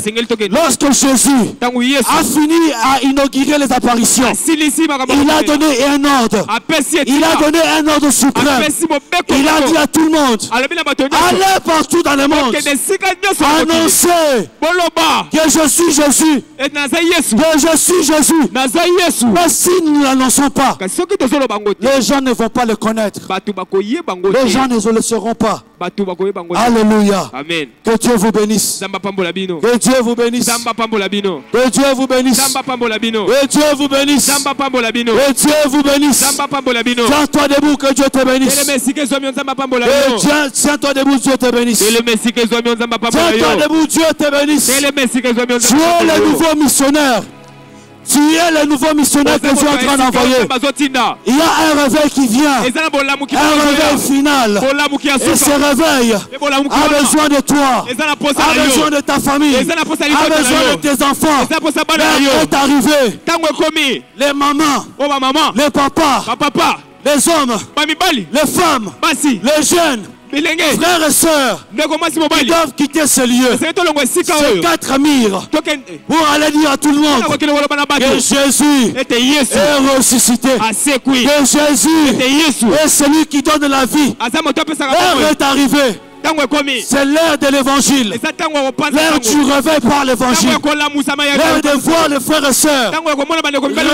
Lorsque Jésus a fini à inaugurer les apparitions, il a donné un ordre. Il a donné un ordre suprême. Il a dit à tout le monde, allez partout dans le monde, annoncez que je suis Jésus, que je suis Jésus. Mais si nous ne l'annonçons pas, les gens ne vont pas le connaître. Les gens ne le sauront pas. Alléluia. Amen. Que Dieu vous bénisse. Que Dieu vous bénisse. Que Dieu vous bénisse. Que Dieu vous bénisse. Que Dieu vous bénisse. Tiens-toi debout, que Dieu te bénisse. Tiens-toi debout, Dieu te bénisse. Tiens-toi debout, Dieu te bénisse. Tu es le nouveau missionnaire. Tu es le nouveau missionnaire que Dieu est en train d'envoyer. Il y a un réveil qui vient. Un réveil final. Et ce réveil a besoin de toi. A besoin de ta famille. A besoin de tes enfants. L'heure est arrivée. Les mamans. Les papas. Les hommes. Les femmes. Les jeunes. Frères et sœurs, ils doivent quitter ce lieu. Ces 4 murs pour aller dire à tout le monde que Jésus est ressuscité. Que Jésus est celui qui donne la vie. L'heure est arrivée. C'est l'heure de l'évangile. L'heure du réveil par l'évangile. L'heure de voir les frères et sœurs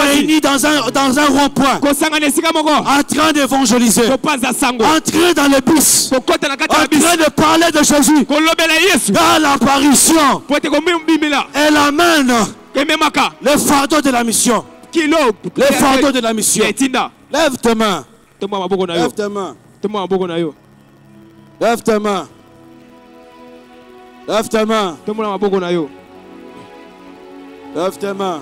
réunis dans un rond-point, en train d'évangéliser, entrer dans le bus, en train de parler de Jésus. Dans l'apparition, elle amène le fardeau de la mission. Le fardeau de la mission. Lève tes mains. Lève tes mains. Lève tes mains. Lève tes mains. Lève tes mains.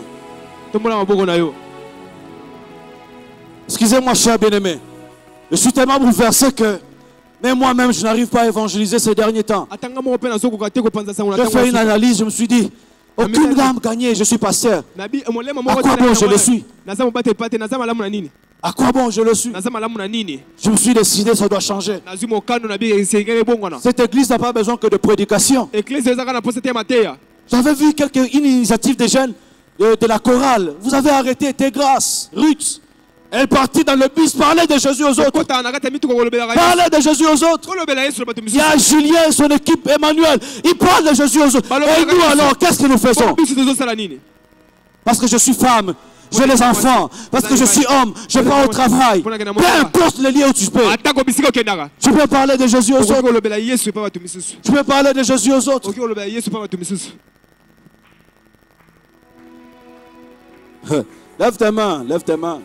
Excusez-moi, cher bien-aimé. Je suis tellement bouleversé que même moi-même, je n'arrive pas à évangéliser ces derniers temps. J'ai fait une analyse, je me suis dit, aucune âme gagnée, je suis pasteur. À quoi bon je le suis? À quoi bon je le suis? Je me suis décidé, ça doit changer. Cette église n'a pas besoin que de prédication. J'avais vu une initiative des jeunes de la chorale. Vous avez arrêté tes grâces, Ruth. Elle est partie dans le bus, parler de Jésus aux autres. Parler de Jésus aux autres. Il y a Julien et son équipe, Emmanuel. Ils parlent de Jésus aux autres. Et nous alors, qu'est-ce que nous faisons? Parce que je suis femme. J'ai les enfants, parce que je suis homme, je pars au travail. Peu importe le lieu où tu peux. Tu peux parler de Jésus aux autres. Tu peux parler de Jésus aux autres. Lève tes mains, lève tes mains.